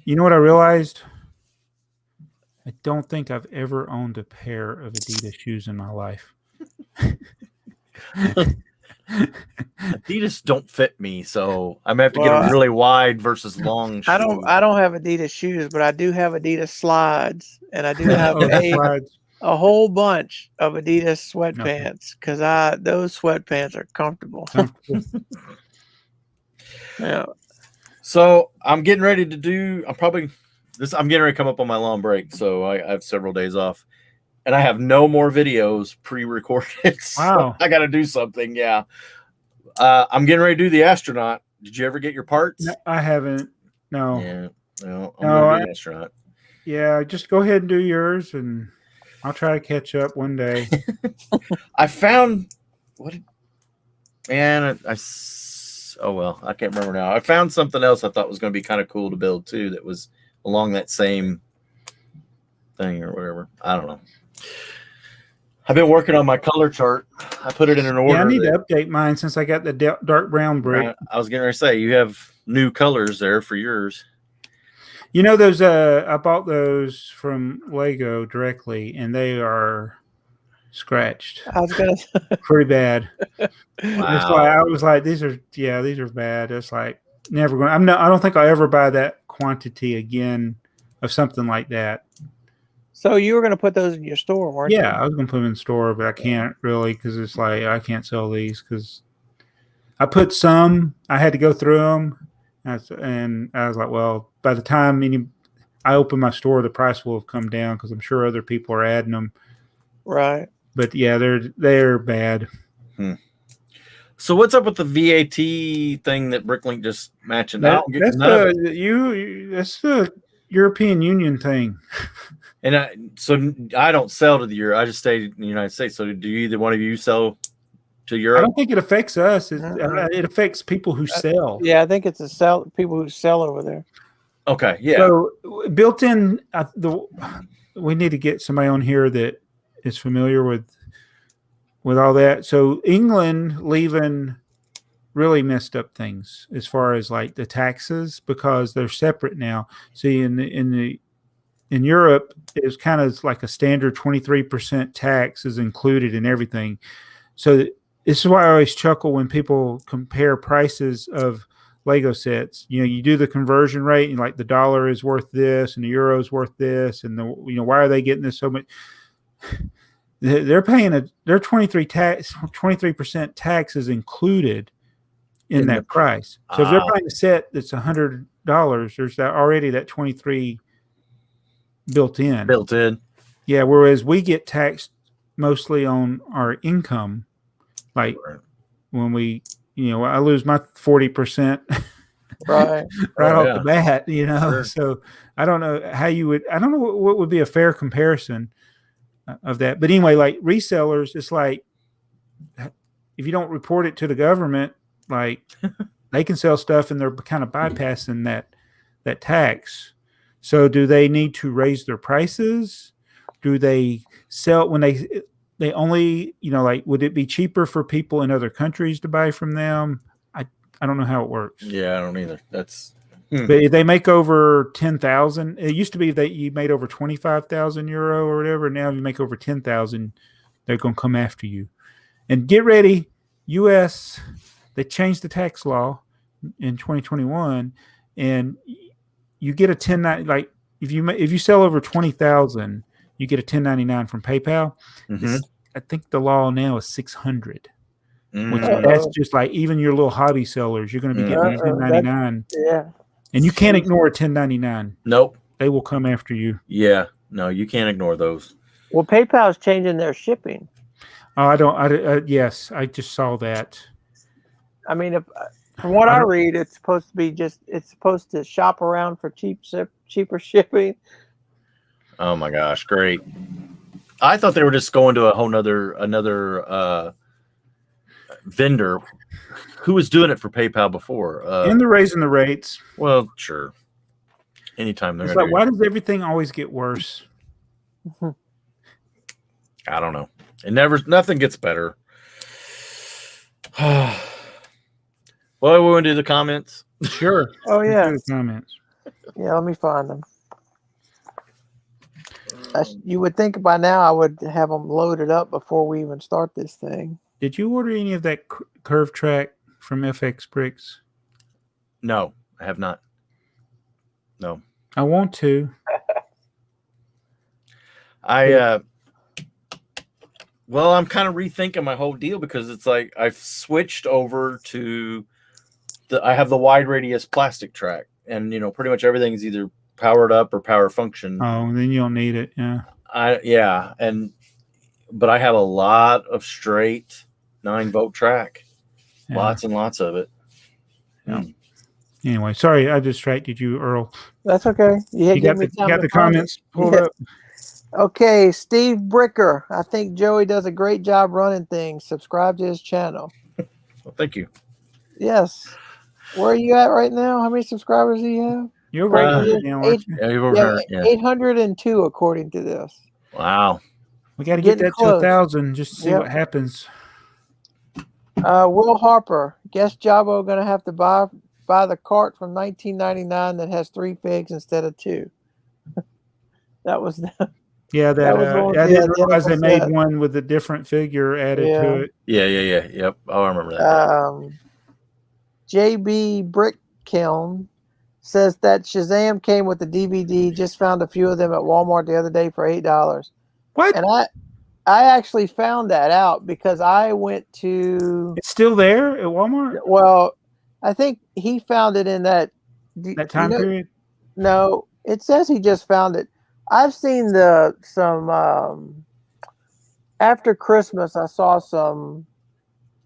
You know what I realized? I don't think I've ever owned a pair of Adidas shoes in my life. Adidas don't fit me, so I'm gonna have to get them really wide versus long shoes. I don't have Adidas shoes, but I do have Adidas slides, and I do have a whole bunch of Adidas sweatpants because those sweatpants are comfortable. Yeah. So I'm getting ready to do. I'm getting ready to come up on my long break, so I have several days off, and I have no more videos pre-recorded. Wow! So I got to do something. Yeah. I'm getting ready to do the astronaut. Did you ever get your parts? No, I haven't. No. Yeah. No. I'm gonna be an astronaut. Yeah. Just go ahead and do yours, and I'll try to catch up one day. I found oh well, I can't remember now. I found something else I thought was going to be kind of cool to build too. That was along that same thing or whatever. I don't know. I've been working on my color chart. I put it in an order. Yeah, I need to update mine since I got the dark brown brick. I was going to say you have new colors there for yours. You know those? I bought those from Lego directly, and they are scratched. I was gonna pretty bad. Wow. It's like I was like, these are bad. It's like never going. I don't think I'll ever buy that quantity again of something like that. So you were going to put those in your store, weren't you? Yeah, I was going to put them in the store, but I can't really because it's like I can't sell these because I put some. I had to go through them, and I was like, well, by the time I open my store, the price will have come down because I'm sure other people are adding them. Right. But yeah, they're bad. So what's up with the VAT thing that Bricklink just mentioned? That's the European Union thing. And I don't sell to the Euro. I just stay in the United States. So do either one of you sell to Europe? I don't think it affects us. It affects people who sell. Yeah, I think it's people who sell over there. Okay, yeah. So built in, we need to get somebody on here that is familiar with all that. So England leaving really messed up things as far as like the taxes because they're separate now. See, in Europe, it's kind of like a standard 23% tax is included in everything. So this is why I always chuckle when people compare prices of Lego sets. You do the conversion rate and like the dollar is worth this and the euro is worth this, and why are they getting this so much? They're paying their 23% tax is included in that price. So if they're buying a set that's $100, there's already that 23 built in. Yeah, whereas we get taxed mostly on our income. Like when I lose my 40% right off the bat, Sure. So I don't know how I don't know what would be a fair comparison of that. But anyway, like resellers, it's like if you don't report it to the government, like they can sell stuff and they're kind of bypassing that tax. So do they need to raise their prices? Do they sell when they only, would it be cheaper for people in other countries to buy from them? I don't know how it works. Yeah, I don't either. That's But if they make over 10,000, it used to be that you made over 25,000 euro or whatever. Now if you make over 10,000, they're going to come after you. And get ready, U.S., they changed the tax law in 2021, and you get a 1099. Like if you sell over 20,000, you get a 1099 from PayPal. Mm-hmm. I think the law now is 600. Which that's just like even your little hobby sellers, you're going to be getting a 1099. Yeah. And you can't ignore a 1099. Nope. They will come after you. Yeah. No, you can't ignore those. Well, PayPal's changing their shipping. Oh, I don't. Yes, I just saw that. I mean, from what I read, it's supposed to be it's supposed to shop around for cheaper shipping. Oh my gosh, great! I thought they were just going to a whole another vendor who was doing it for PayPal before. And they're raising the rates. Well, sure. Anytime they're It's going like, why does everything always get worse? I don't know. Nothing gets better. Well, we want to do the comments. Sure. Oh yeah. The comments. Yeah, let me find them. You would think by now I would have them loaded up before we even start this thing. Did you order any of that curve track from FX Bricks? No, I have not. No. I want to. Well, I'm kind of rethinking my whole deal because it's like I've switched over to I have the wide radius plastic track, and pretty much everything is either powered up or power function. Oh, then you don't need it. Yeah. But I have a lot of straight 9-volt track, lots and lots of it. Yeah. Anyway, sorry I distracted you, Earl. That's okay. You got the comments pulled up. Okay, Steve Bricker. I think Joey does a great job running things. Subscribe to his channel. Well, thank you. Yes. Where are you at right now? How many subscribers do you have? You're right now, aren't you? You've over 802 according to this. Wow. We got to get that to 1,000 just to see what happens. Will Harper. Guess Jabo going to have to buy the cart from 1999 that has 3 figs instead of 2. That was the... Yeah, I didn't realize they made one with a different figure added to it. Yeah. Yep. Oh, I remember that. JB Brick Kiln says that Shazam came with the DVD. Just found a few of them at Walmart the other day for $8. What? And I actually found that out because I went to... It's still there at Walmart? Well, I think he found it in that time period? No, it says he just found it. I've seen after Christmas, I saw some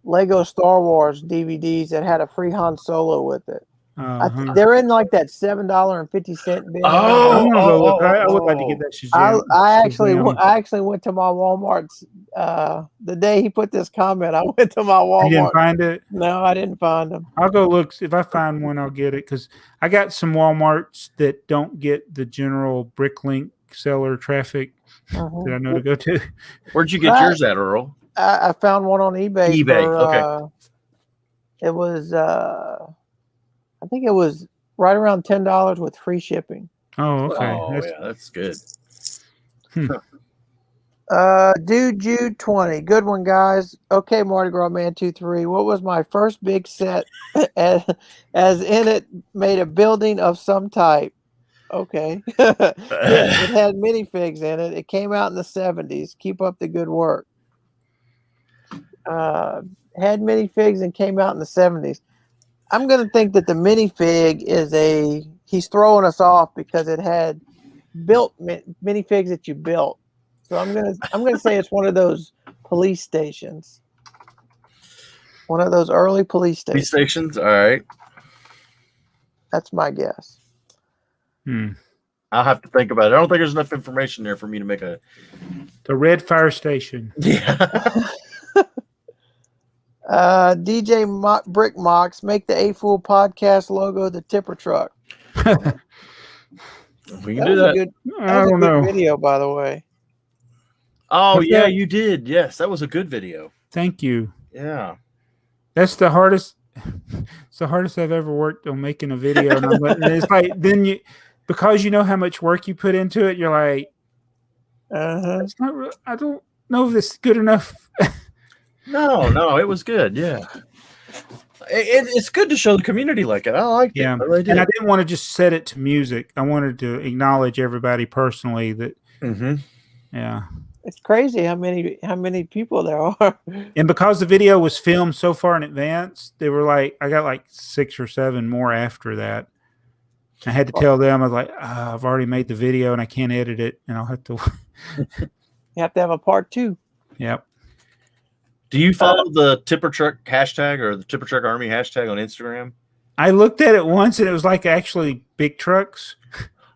Lego Star Wars DVDs that had a free Han Solo with it. They're in like that $7.50 bin. I would like to get that Shazam. I actually went to my Walmart the day he put this comment. I went to my Walmart. You didn't find it? No, I didn't find them. I'll go look. If I find one, I'll get it because I got some Walmarts that don't get the general Bricklink seller traffic that I know to go to. Where'd you get yours at, Earl? I found one on eBay. Okay. It was I think it was right around $10 with free shipping. Oh, okay. Oh, that's good. Dude Jude 20. Good one, guys. Okay, Mardi Gras Man 23. What was my first big set as in it made a building of some type? Okay. It had minifigs in it. It came out in the 70s. Keep up the good work. Had minifigs and came out in the 70s. I'm going to think that the minifig is he's throwing us off because it had built minifigs that you built. So I'm going to say it's one of those police stations. One of those early police stations. Police stations, all right. That's my guess. I'll have to think about it. I don't think there's enough information there for me to make the Red Fire Station. Yeah. DJ Brick Mox, make the AFoOL podcast logo the tipper truck. We can do that. That was a good video, by the way. Oh, yeah, you did. Yes, that was a good video. Thank you. Yeah. That's the hardest. It's the hardest I've ever worked on making a video. And it's like then because you know how much work you put into it, you're like, it's not real. I don't know if this is good enough. No, it was good. Yeah. It's good to show the community like it. I liked it. I really did. And I didn't want to just set it to music. I wanted to acknowledge everybody personally that. Yeah. It's crazy how many people there are. And because the video was filmed so far in advance, they were like, I got like 6 or 7 more after that. I had to tell them, I was like, I've already made the video and I can't edit it, and I'll have to. You have to have a part 2. Yep. Do you follow the Tipper Truck hashtag or the Tipper Truck Army hashtag on Instagram? I looked at it once and it was like actually big trucks.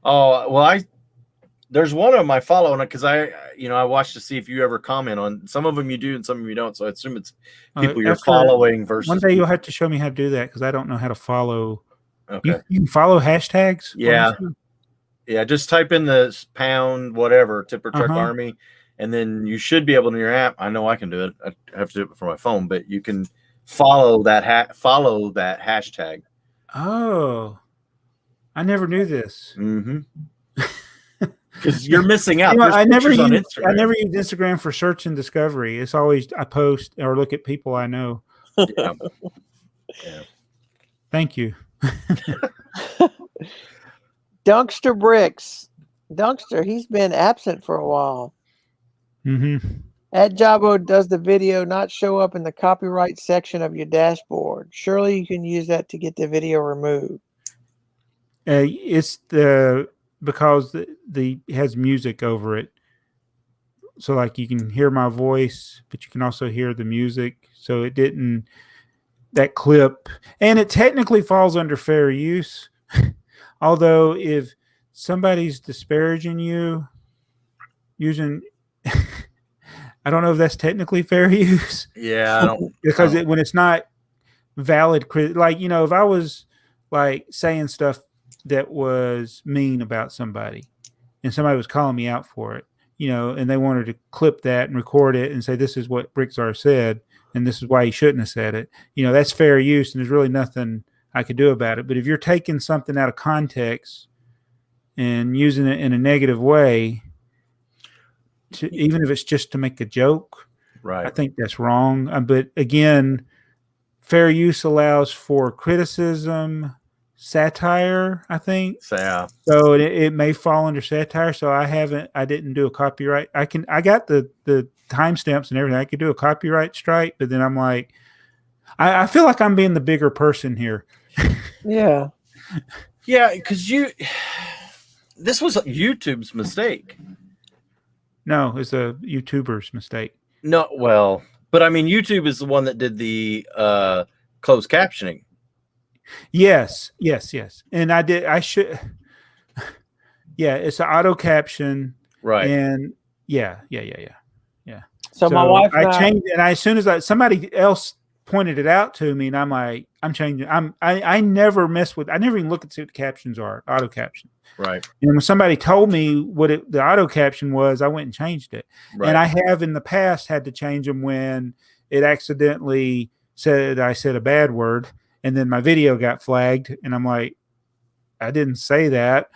Oh, well, there's one of them I follow because I watch to see if you ever comment on some of them you do and some of them you don't. So I assume it's people you're following versus. One day you'll have to show me how to do that because I don't know how to follow. Okay. You can follow hashtags. Yeah. Yeah. Just type in the pound whatever Tipper Truck Army, and then you should be able to in your app. I know I can do it. I have to do it for my phone, but you can follow that hashtag. Oh, I never knew this. Mm-hmm. Because you're missing out. I never use Instagram for search and discovery. It's always I post or look at people I know. Yeah. Thank you. Dunkster Bricks. Dunkster, he's been absent for a while. Mm-hmm. At Jabo, does the video not show up in the copyright section of your dashboard? Surely you can use that to get the video removed. It's because it has music over it. So like you can hear my voice, but you can also hear the music. So it didn't, that clip, and it technically falls under fair use. Although if somebody's disparaging you using, I don't know if that's technically fair use. Yeah, I don't. Because when it's not valid, like, if I was like saying stuff that was mean about somebody and somebody was calling me out for it, and they wanted to clip that and record it and say, this is what BrickTsar said, and this is why he shouldn't have said it. That's fair use, and there's really nothing I could do about it. But if you're taking something out of context and using it in a negative way, even if it's just to make a joke, right? I think that's wrong. But again, fair use allows for criticism, satire, I think. Yeah. So it may fall under satire. So I didn't do a copyright. I got the timestamps and everything. I could do a copyright strike, but then I'm like, I feel like I'm being the bigger person here. Yeah. Yeah, because this was YouTube's mistake. No, it's a YouTuber's mistake. No, well, but I mean, YouTube is the one that did the closed captioning. Yes. And I should. Yeah, it's an auto caption. Right. And yeah. So my wife and I changed it, and as soon as somebody else pointed it out to me, and I'm like, I'm changing. I never mess with. I never even look at see what the captions are. Auto caption. Right. And when somebody told me what the auto caption was, I went and changed it. Right. And I have in the past had to change them when it accidentally said I said a bad word, and then my video got flagged, and I'm like, I didn't say that.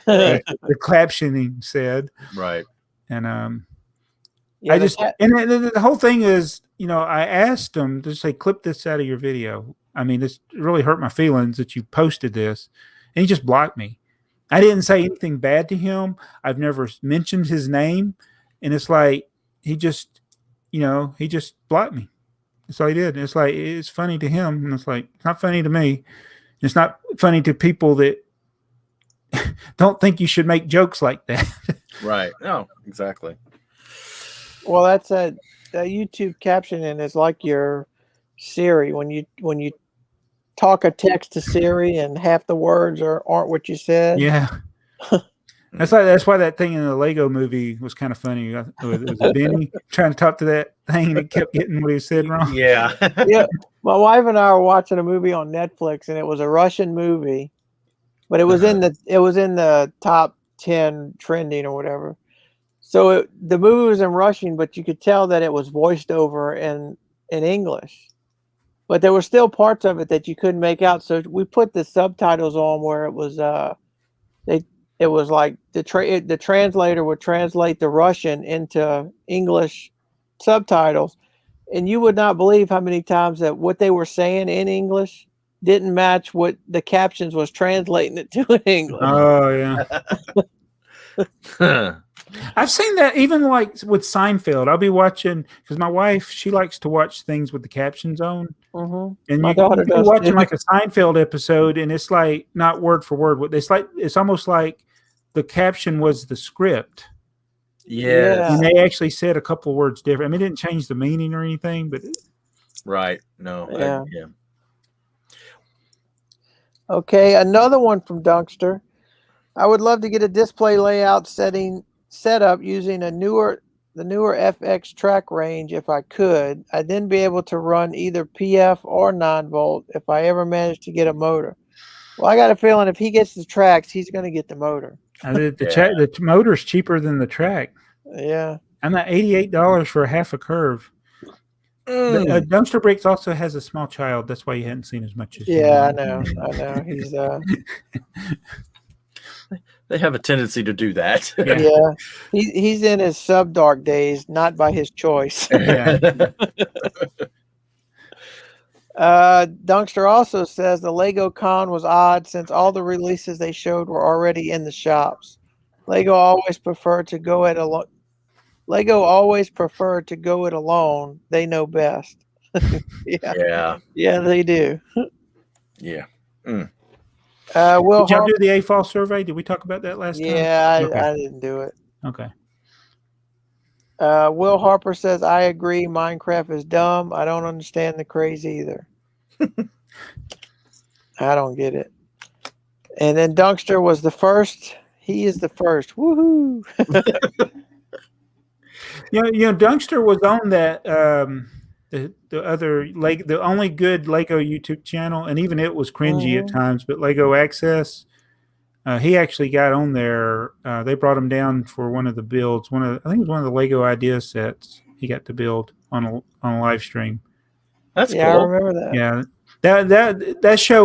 The captioning said. Right. And I just and the whole thing is, I asked them to say, clip this out of your video. I mean, it really hurt my feelings that you posted this, and he just blocked me. I didn't say anything bad to him. I've never mentioned his name, and it's like he just blocked me. That's all he did. It's like it's funny to him, and it's like it's not funny to me. It's not funny to people that don't think you should make jokes like that. Right. No, exactly. Well, that's that YouTube captioning is like your Siri when you talk a text to Siri and half the words aren't what you said. Yeah. That's why that thing in the Lego movie was kind of funny. It was Benny trying to talk to that thing and it kept getting what he said wrong. Yeah. Yeah. My wife and I were watching a movie on Netflix, and it was a Russian movie, but it was in the top 10 trending or whatever. So the movie was in Russian, but you could tell that it was voiced over in English. But there were still parts of it that you couldn't make out. So we put the subtitles on where it was it was like the translator would translate the Russian into English subtitles, and you would not believe how many times that what they were saying in English didn't match what the captions was translating it to in English. Oh yeah. I've seen that even like with Seinfeld. I'll be watching because my wife, she likes to watch things with the captions on. And My you daughter can be does watching too. like a Seinfeld episode, and it's like not word for word. It's almost like the caption was the script. Yes. And they actually said a couple of words different. I mean, it didn't change the meaning or anything, but Right. No. Yeah. Yeah. Okay, another one from Dunkster. I would love to get a display layout set up using the newer FX track range if I could. I'd then be able to run either PF or 9-volt if I ever managed to get a motor. Well, I got a feeling if he gets the tracks, he's going to get the motor. the motor's cheaper than the track. Yeah. I'm at $88 for a half a curve. Dumpster Breaks also has a small child. That's why you hadn't seen as much as I know. He's They have a tendency to do that. yeah. He's in his sub-dark days, not by his choice. Dunkster also says the Lego Con was odd since all the releases they showed were already in the shops. Lego always preferred to go it alone. They know best. Yeah. Yeah, they do. Yeah. Did y'all do the AFoOL survey? Did we talk about that last time? Yeah, I didn't do it. Okay. Will Harper says, I agree. Minecraft is dumb. I don't understand the craze either. I don't get it. And then Dunkster was the first. He is the first. Woohoo! Dunkster was on that the only good Lego YouTube channel, and even it was cringy at times. But Lego Access, he actually got on there. They brought him down for one of the builds. I think it was one of the Lego idea sets he got to build on a live stream. That's cool. I remember that. Yeah, that show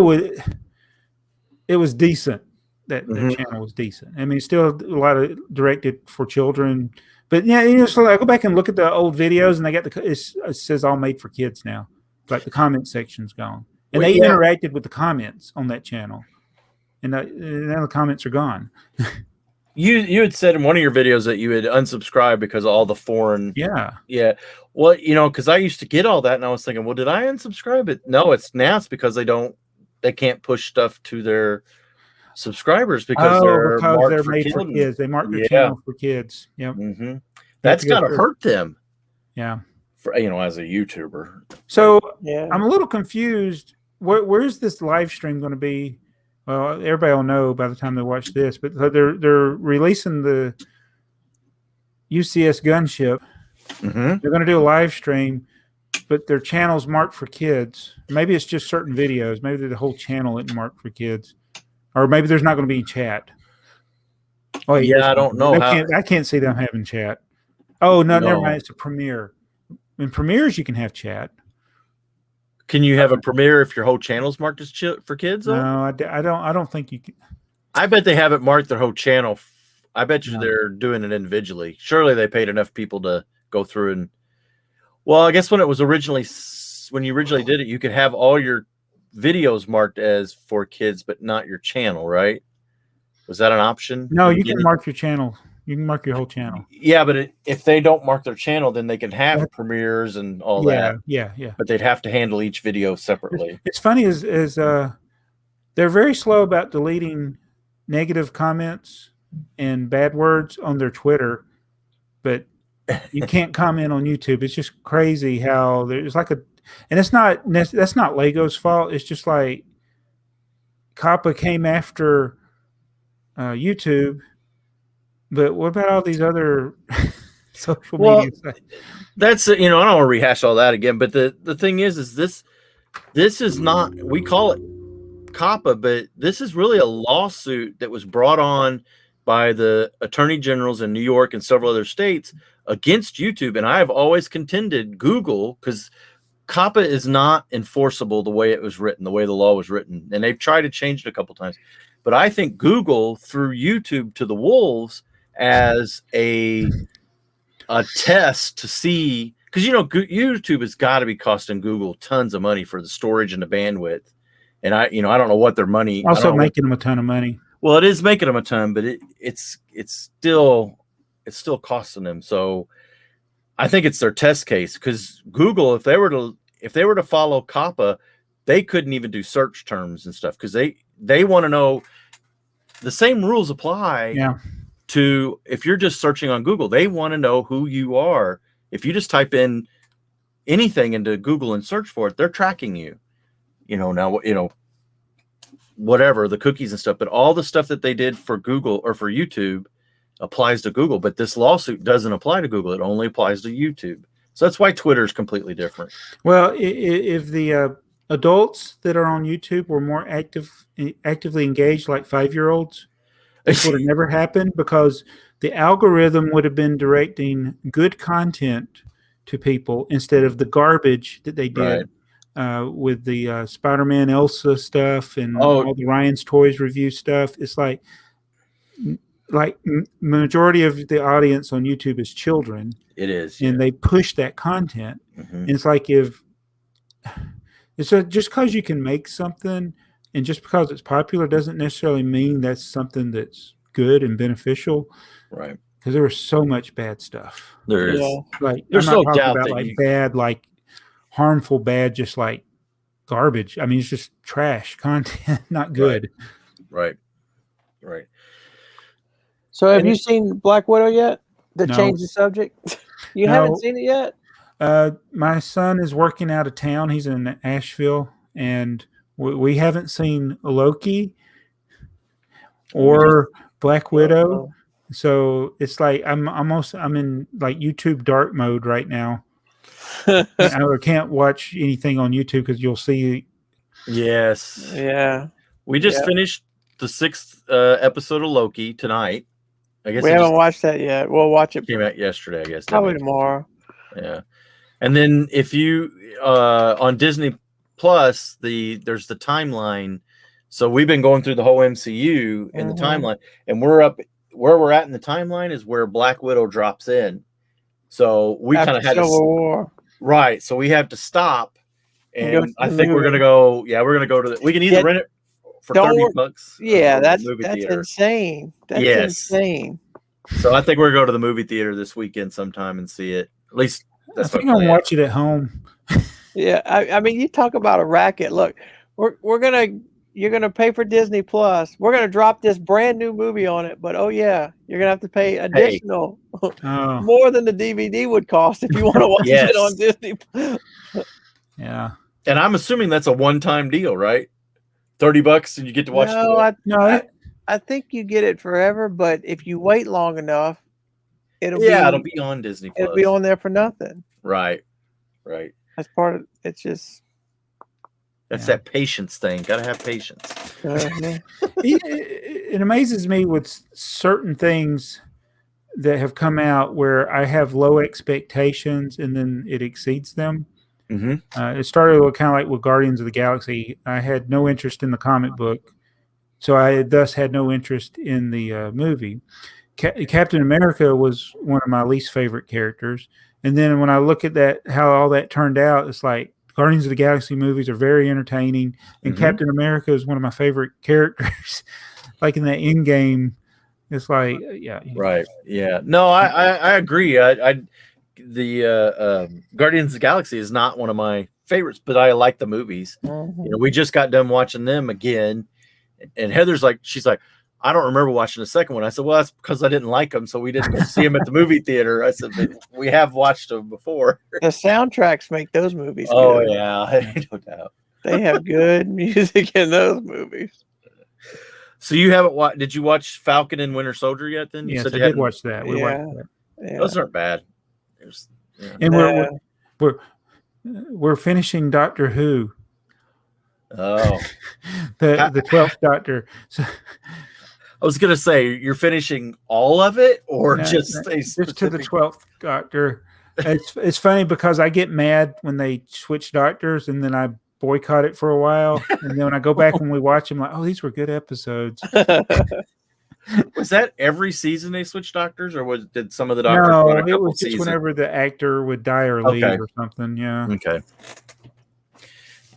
was decent. That channel was decent. I mean, still a lot of directed for children, but yeah, so I go back and look at the old videos, and they got it says all made for kids now. Like the comment section's gone, and they interacted with the comments on that channel, and now the comments are gone. You had said in one of your videos that you had unsubscribed because of all the foreign. Yeah. Well, because I used to get all that, and I was thinking, well, did I unsubscribe it? No, it's because they can't push stuff to their subscribers because they're made for kids. They mark their channel for kids. Yep. That's got to hurt them. Yeah. As a YouTuber. So I'm a little confused. Where's this live stream going to be? Well, everybody will know by the time they watch this, but they're releasing the UCS gunship. They're going to do a live stream, but their channel's marked for kids. Maybe it's just certain videos. Maybe the whole channel isn't marked for kids. Or maybe there's not going to be chat. Oh, yeah, I don't know. I can't see them having chat. Oh, no, never mind. It's a premiere. In premieres, you can have chat. Can you have a premiere if your whole channel's marked as for kids? Though? No, I don't think you can. I bet they haven't marked their whole channel. I bet you they're doing it individually. Surely they paid enough people to go through and. Well, I guess when you originally did it, you could have all your videos marked as for kids, but not your channel, right? Was that an option? No, you can mark your channel. You can mark your whole channel. Yeah, but if they don't mark their channel, then they can have premieres and all that. Yeah. But they'd have to handle each video separately. It's funny is they're very slow about deleting negative comments and bad words on their Twitter, but you can't comment on YouTube. It's just crazy how there's and that's not Lego's fault. It's just like COPPA came after YouTube, but what about all these other social media sites? That's I don't want to rehash all that again. But the thing is this is not, we call it COPPA, but this is really a lawsuit that was brought on by the attorney generals in New York and several other states against YouTube. And I have always contended Google, because COPPA is not enforceable the way it was written, the way the law was written. And they've tried to change it a couple times. But I think Google threw YouTube to the wolves as a test to see, because YouTube has got to be costing Google tons of money for the storage and the bandwidth. And I don't know what their money also making them a ton of money. Well, it is making them a ton, but it's still it's still costing them. So I think it's their test case, because Google, if they were to follow COPPA, they couldn't even do search terms and stuff, because they want to know the same rules apply to if you're just searching on Google. They want to know who you are. If you just type in anything into Google and search for it, they're tracking you. Now, whatever the cookies and stuff, but all the stuff that they did for Google or for YouTube applies to Google, but this lawsuit doesn't apply to Google. It only applies to YouTube. So that's why Twitter is completely different. Well, if the adults that are on YouTube were more actively engaged, like 5-year-olds, this would have never happened, because the algorithm would have been directing good content to people instead of the garbage that they did with the Spider-Man Elsa stuff and all the Ryan's Toys review stuff. It's like majority of the audience on YouTube is children. It is, and they push that content. And it's like, just because you can make something and just because it's popular doesn't necessarily mean that's something that's good and beneficial. Right. Because there was so much bad stuff. There is. Like, there's I'm not no talking doubt about that like bad, like harmful bad, just like garbage. I mean, it's just trash content, not good. Right. So have you seen Black Widow yet? To No. change the subject? You haven't seen it yet? My son is working out of town. He's in Asheville, and we haven't seen Loki or Black Widow. So it's like I'm in like YouTube dark mode right now. I can't watch anything on YouTube because you'll see. Yes. Yeah. We just finished the 6th episode of Loki tonight. I guess we haven't watched that yet. We'll watch it. Came out yesterday, I guess. Probably tomorrow. Yeah. And then if you on Disney Plus, there's the timeline. So we've been going through the whole MCU in the timeline, and where we're at in the timeline is where Black Widow drops in. So we kind of had Civil War. Right. So we have to stop, and I think we're gonna go. Yeah, we're gonna go to the. We can either rent it for $30. Yeah, that's insane. That's insane. So I think we're gonna go to the movie theater this weekend sometime and see it. At least I think I'll watch it at home. Yeah, I mean, you talk about a racket. Look, you're gonna pay for Disney Plus. We're gonna drop this brand new movie on it, but you're gonna have to pay additional more than the DVD would cost if you want to watch it on Disney. Yeah, and I'm assuming that's a one-time deal, right? $30 and you get to watch. I think you get it forever, but if you wait long enough, it'll be on Disney Plus. It'll be on there for nothing. Right. That's part of it's just. That's that patience thing. Got to have patience. It amazes me with certain things that have come out where I have low expectations and then it exceeds them. It started kind of like with Guardians of the Galaxy. I had no interest in the comic book, so I thus had no interest in the movie. Captain America was one of my least favorite characters. And then when I look at that, how all that turned out, it's like Guardians of the Galaxy movies are very entertaining, and Captain America is one of my favorite characters. Like in that Endgame, it's like, right, yeah. No, I agree. The Guardians of the Galaxy is not one of my favorites, but I like the movies. We just got done watching them again, and Heather's like, she's like, I don't remember watching the second one. I said, well, that's because I didn't like them, so we didn't go see them at the movie theater. I said, but we have watched them before. The soundtracks make those movies good. Oh, yeah, no doubt. They have good music in those movies. So you haven't watched? Did you watch Falcon and Winter Soldier yet? Then yes, I did watch that. We watched that. Yeah. Those aren't bad. And we're finishing Doctor Who. Oh, the 12th Doctor. So, I was gonna say, you're finishing all of it, or just to the 12th Doctor. It's funny because I get mad when they switch doctors, and then I boycott it for a while, and then when I go back and we watch them, like, oh, these were good episodes. Was that every season they switched doctors, or did some of the doctors? No, it was just whenever the actor would die or leave or something. Yeah. Okay.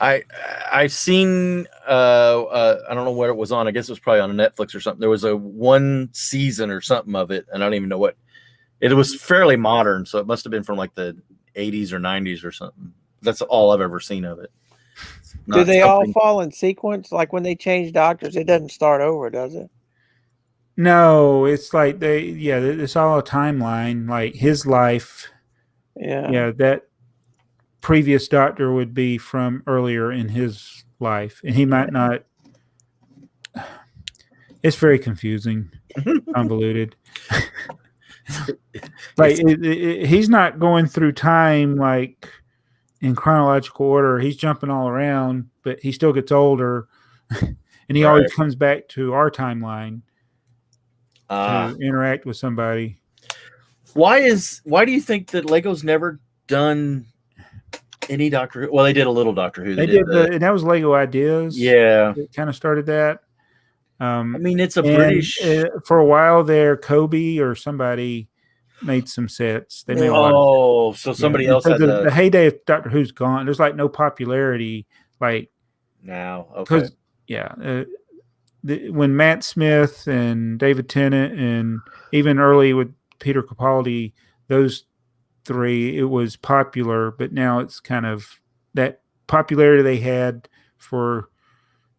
I've seen I don't know where it was on. I guess it was probably on Netflix or something. There was a one season or something of it, and I don't even know what It was fairly modern, so it must have been from like the 80s or 90s or something. That's all I've ever seen of it. Do they all fall in sequence? Like when they change doctors, it doesn't start over, does it? No, it's like it's all a timeline. Like his life, Yeah. that previous doctor would be from earlier in his life, and he might not. It's very confusing, convoluted. Like he's not going through time like in chronological order. He's jumping all around, but he still gets older, and he always comes back to our timeline to interact with somebody. Why do you think that Lego's never done any Doctor Who? Well, they did a little Doctor Who. They did and that was Lego Ideas. Yeah, it kind of started that. I mean, it's a British. For a while there, Kobe or somebody made some sets. They made a lot. So somebody else had the heyday of Doctor Who's gone. There's like no popularity like now. Okay. Because when Matt Smith and David Tennant and even early with Peter Capaldi, those three, it was popular. But now it's kind of that popularity they had for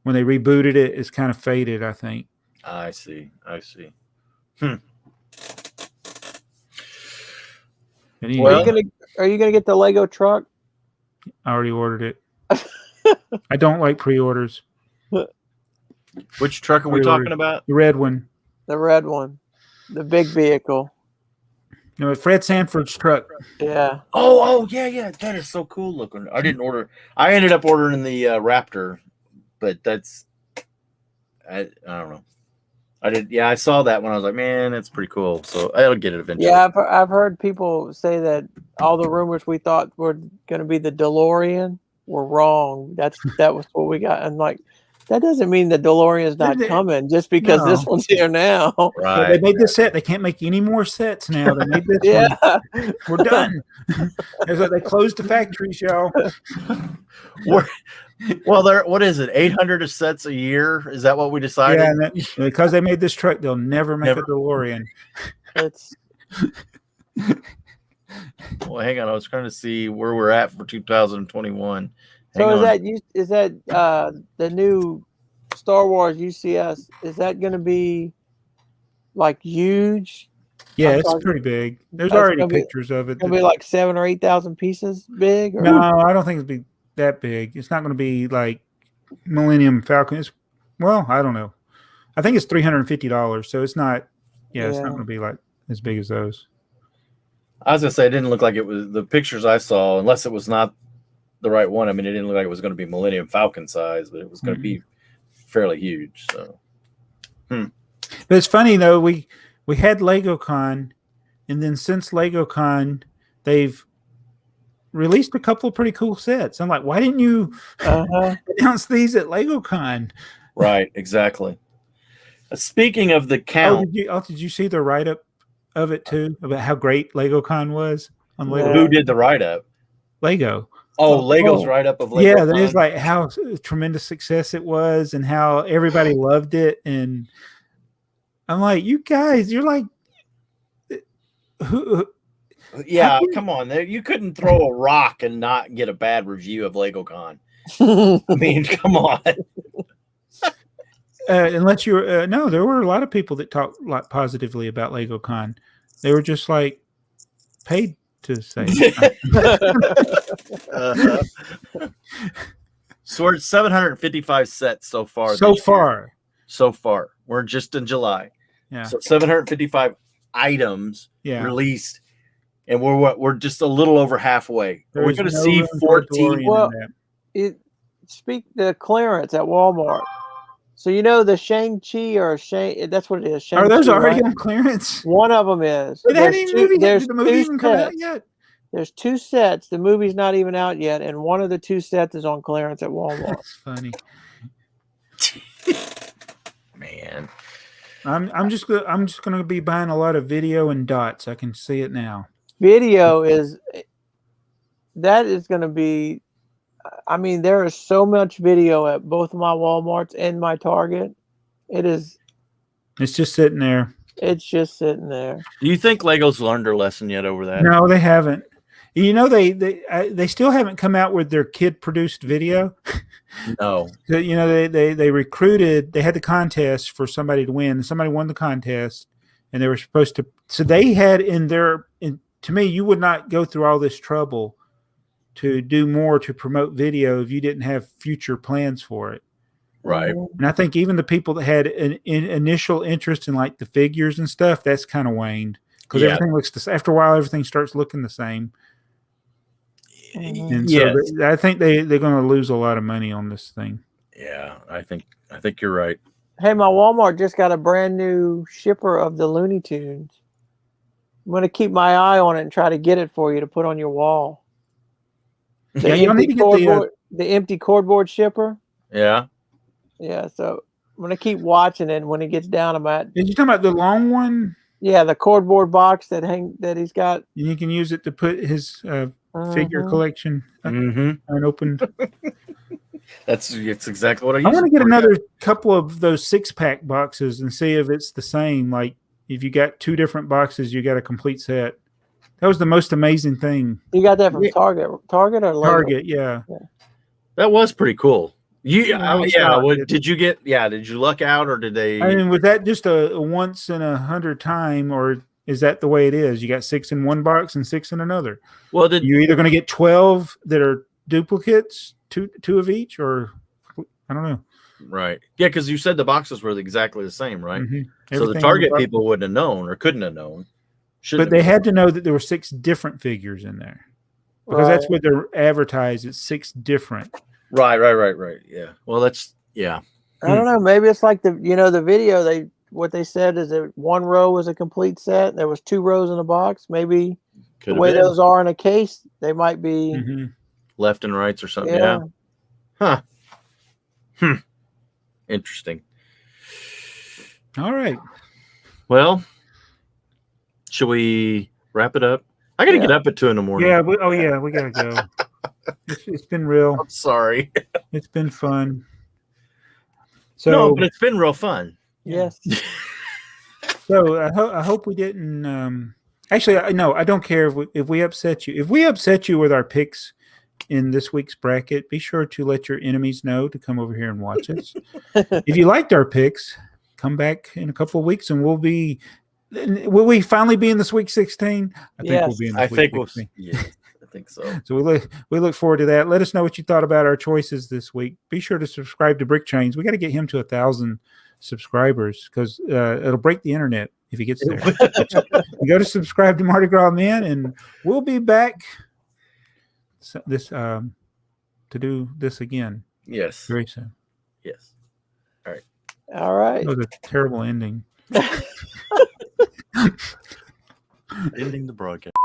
when they rebooted it is kind of faded, I think. I see. Well, are you gonna get the Lego truck? I already ordered it. I don't like pre-orders. Which truck are we talking about? The red one. The red one. The big vehicle. No, Fred Sanford's truck. Yeah. Oh, yeah. That is so cool looking. I didn't order. I ended up ordering the Raptor, but that's I don't know. I did. Yeah, I saw that when I was like, man, that's pretty cool. So I'll get it eventually. Yeah, I've heard people say that all the rumors we thought were going to be the DeLorean were wrong. That was what we got. And like, that doesn't mean the DeLorean's not coming just because this one's here now. Right. They made this set. They can't make any more sets now. They made this one. We're done. They closed the factories, y'all. Well, what is it? 800 sets a year? Is that what we decided? Yeah, because they made this truck, they'll never make a DeLorean. Well, hang on. I was trying to see where we're at for 2021. So is that the new Star Wars UCS? Is that going to be like huge? Yeah, it's pretty big. There's already pictures of it. It's going to be like 7,000 or 8,000 pieces big? Or? No, I don't think it'll be that big. It's not going to be like Millennium Falcon. I don't know. I think it's $350, so it's not. Yeah, it's not going to be like as big as those. I was going to say it didn't look like it was the pictures I saw, unless it was not the right one. I mean, it didn't look like it was going to be Millennium Falcon size, but it was going to be fairly huge. So, but it's funny though. We had LegoCon, and then since LegoCon, they've released a couple of pretty cool sets. I'm like, why didn't you announce these at LegoCon? Right, exactly. Speaking of the count, did you see the write up of it too about how great LegoCon was on Lego? Who did the write up? Lego. Lego's write up of Lego. Yeah, that is like how tremendous success it was and how everybody loved it. And I'm like, you guys, you're like, who? Yeah, come on. You couldn't throw a rock and not get a bad review of LegoCon. I mean, come on. Unless you were, no, there were a lot of people that talked like positively about LegoCon. They were just like paid to say. So we're at 755 sets so far. So far. We're just in July. Yeah. So 755 items released. And we're just a little over halfway. We're going to see 14. Well, speak the clearance at Walmart. So you know the Shang-Chi or that's what it is. Are those already on clearance? One of them is. Did the movie even come out yet? There's two sets. The movie's not even out yet, and one of the two sets is on clearance at Walmart. That's funny. Man. I'm just gonna be buying a lot of video and dots. I can see it now. Video is going to be. I mean, there is so much video at both of my Walmarts and my Target. It is. It's just sitting there. It's just sitting there. Do you think Lego's learned their lesson yet over that? No, they haven't. You know, they still haven't come out with their kid produced video. No. So, you know, they recruited. They had the contest for somebody to win. Somebody won the contest, and they were supposed to. So they had to me, you would not go through all this trouble to do more to promote video if you didn't have future plans for it. Right. And I think even the people that had an initial interest in like the figures and stuff, that's kind of waned because everything looks after a while, everything starts looking the same. And so I think they're going to lose a lot of money on this thing. Yeah, I think you're right. Hey, my Walmart just got a brand new shipper of the Looney Tunes. I'm going to keep my eye on it and try to get it for you to put on your wall. The empty cardboard shipper. Yeah. Yeah, so I'm going to keep watching it. When it gets down, Did you talking about the long one? Yeah, the cardboard box that he's got. And you can use it to put his figure collection unopened. It's exactly what I want to get another couple of those 6-pack boxes and see if it's the same. Like if you got 2 different boxes, you got a complete set. That was the most amazing thing. You got that from Target or Lego? Target, yeah. That was pretty cool. Did you luck out or did they? I mean, was that just a once in 100 time, or is that the way it is? You got 6 in one box and 6 in another. Well, you're either going to get 12 that are duplicates, two of each, or I don't know. Right. Yeah, because you said the boxes were exactly the same, right? Mm-hmm. So the Target people wouldn't have known or couldn't have known. But they had to know that there were 6 different figures in there because that's what they're advertised. It's 6 different. Right. Yeah. Well, that's I don't know. Maybe it's like the video. What they said is that 1 row was a complete set. There was 2 rows in a box. Maybe the way those are in a case, they might be left and rights or something. Yeah. Huh. Interesting. All right. Well, should we wrap it up? I got to get up at 2 in the morning. Yeah. We got to go. It's been real. I'm sorry. It's been fun. So, no, but it's been real fun. Yes. So I hope we didn't. Actually, no, I don't care if we upset you. If we upset you with our picks in this week's bracket, be sure to let your enemies know to come over here and watch us. If you liked our picks, come back in a couple of weeks and will we finally be in the Sweet 16? I think we'll be in the Sweet 16. Yeah. I think so. So we look forward to that. Let us know what you thought about our choices this week. Be sure to subscribe to BrickTrains. We got to get him to 1,000 subscribers because it'll break the internet if he gets there. You go to subscribe to Mardi Gras Men, and we'll be back to do this again. Yes. Very soon. Yes. All right. That was a terrible ending. Ending the broadcast.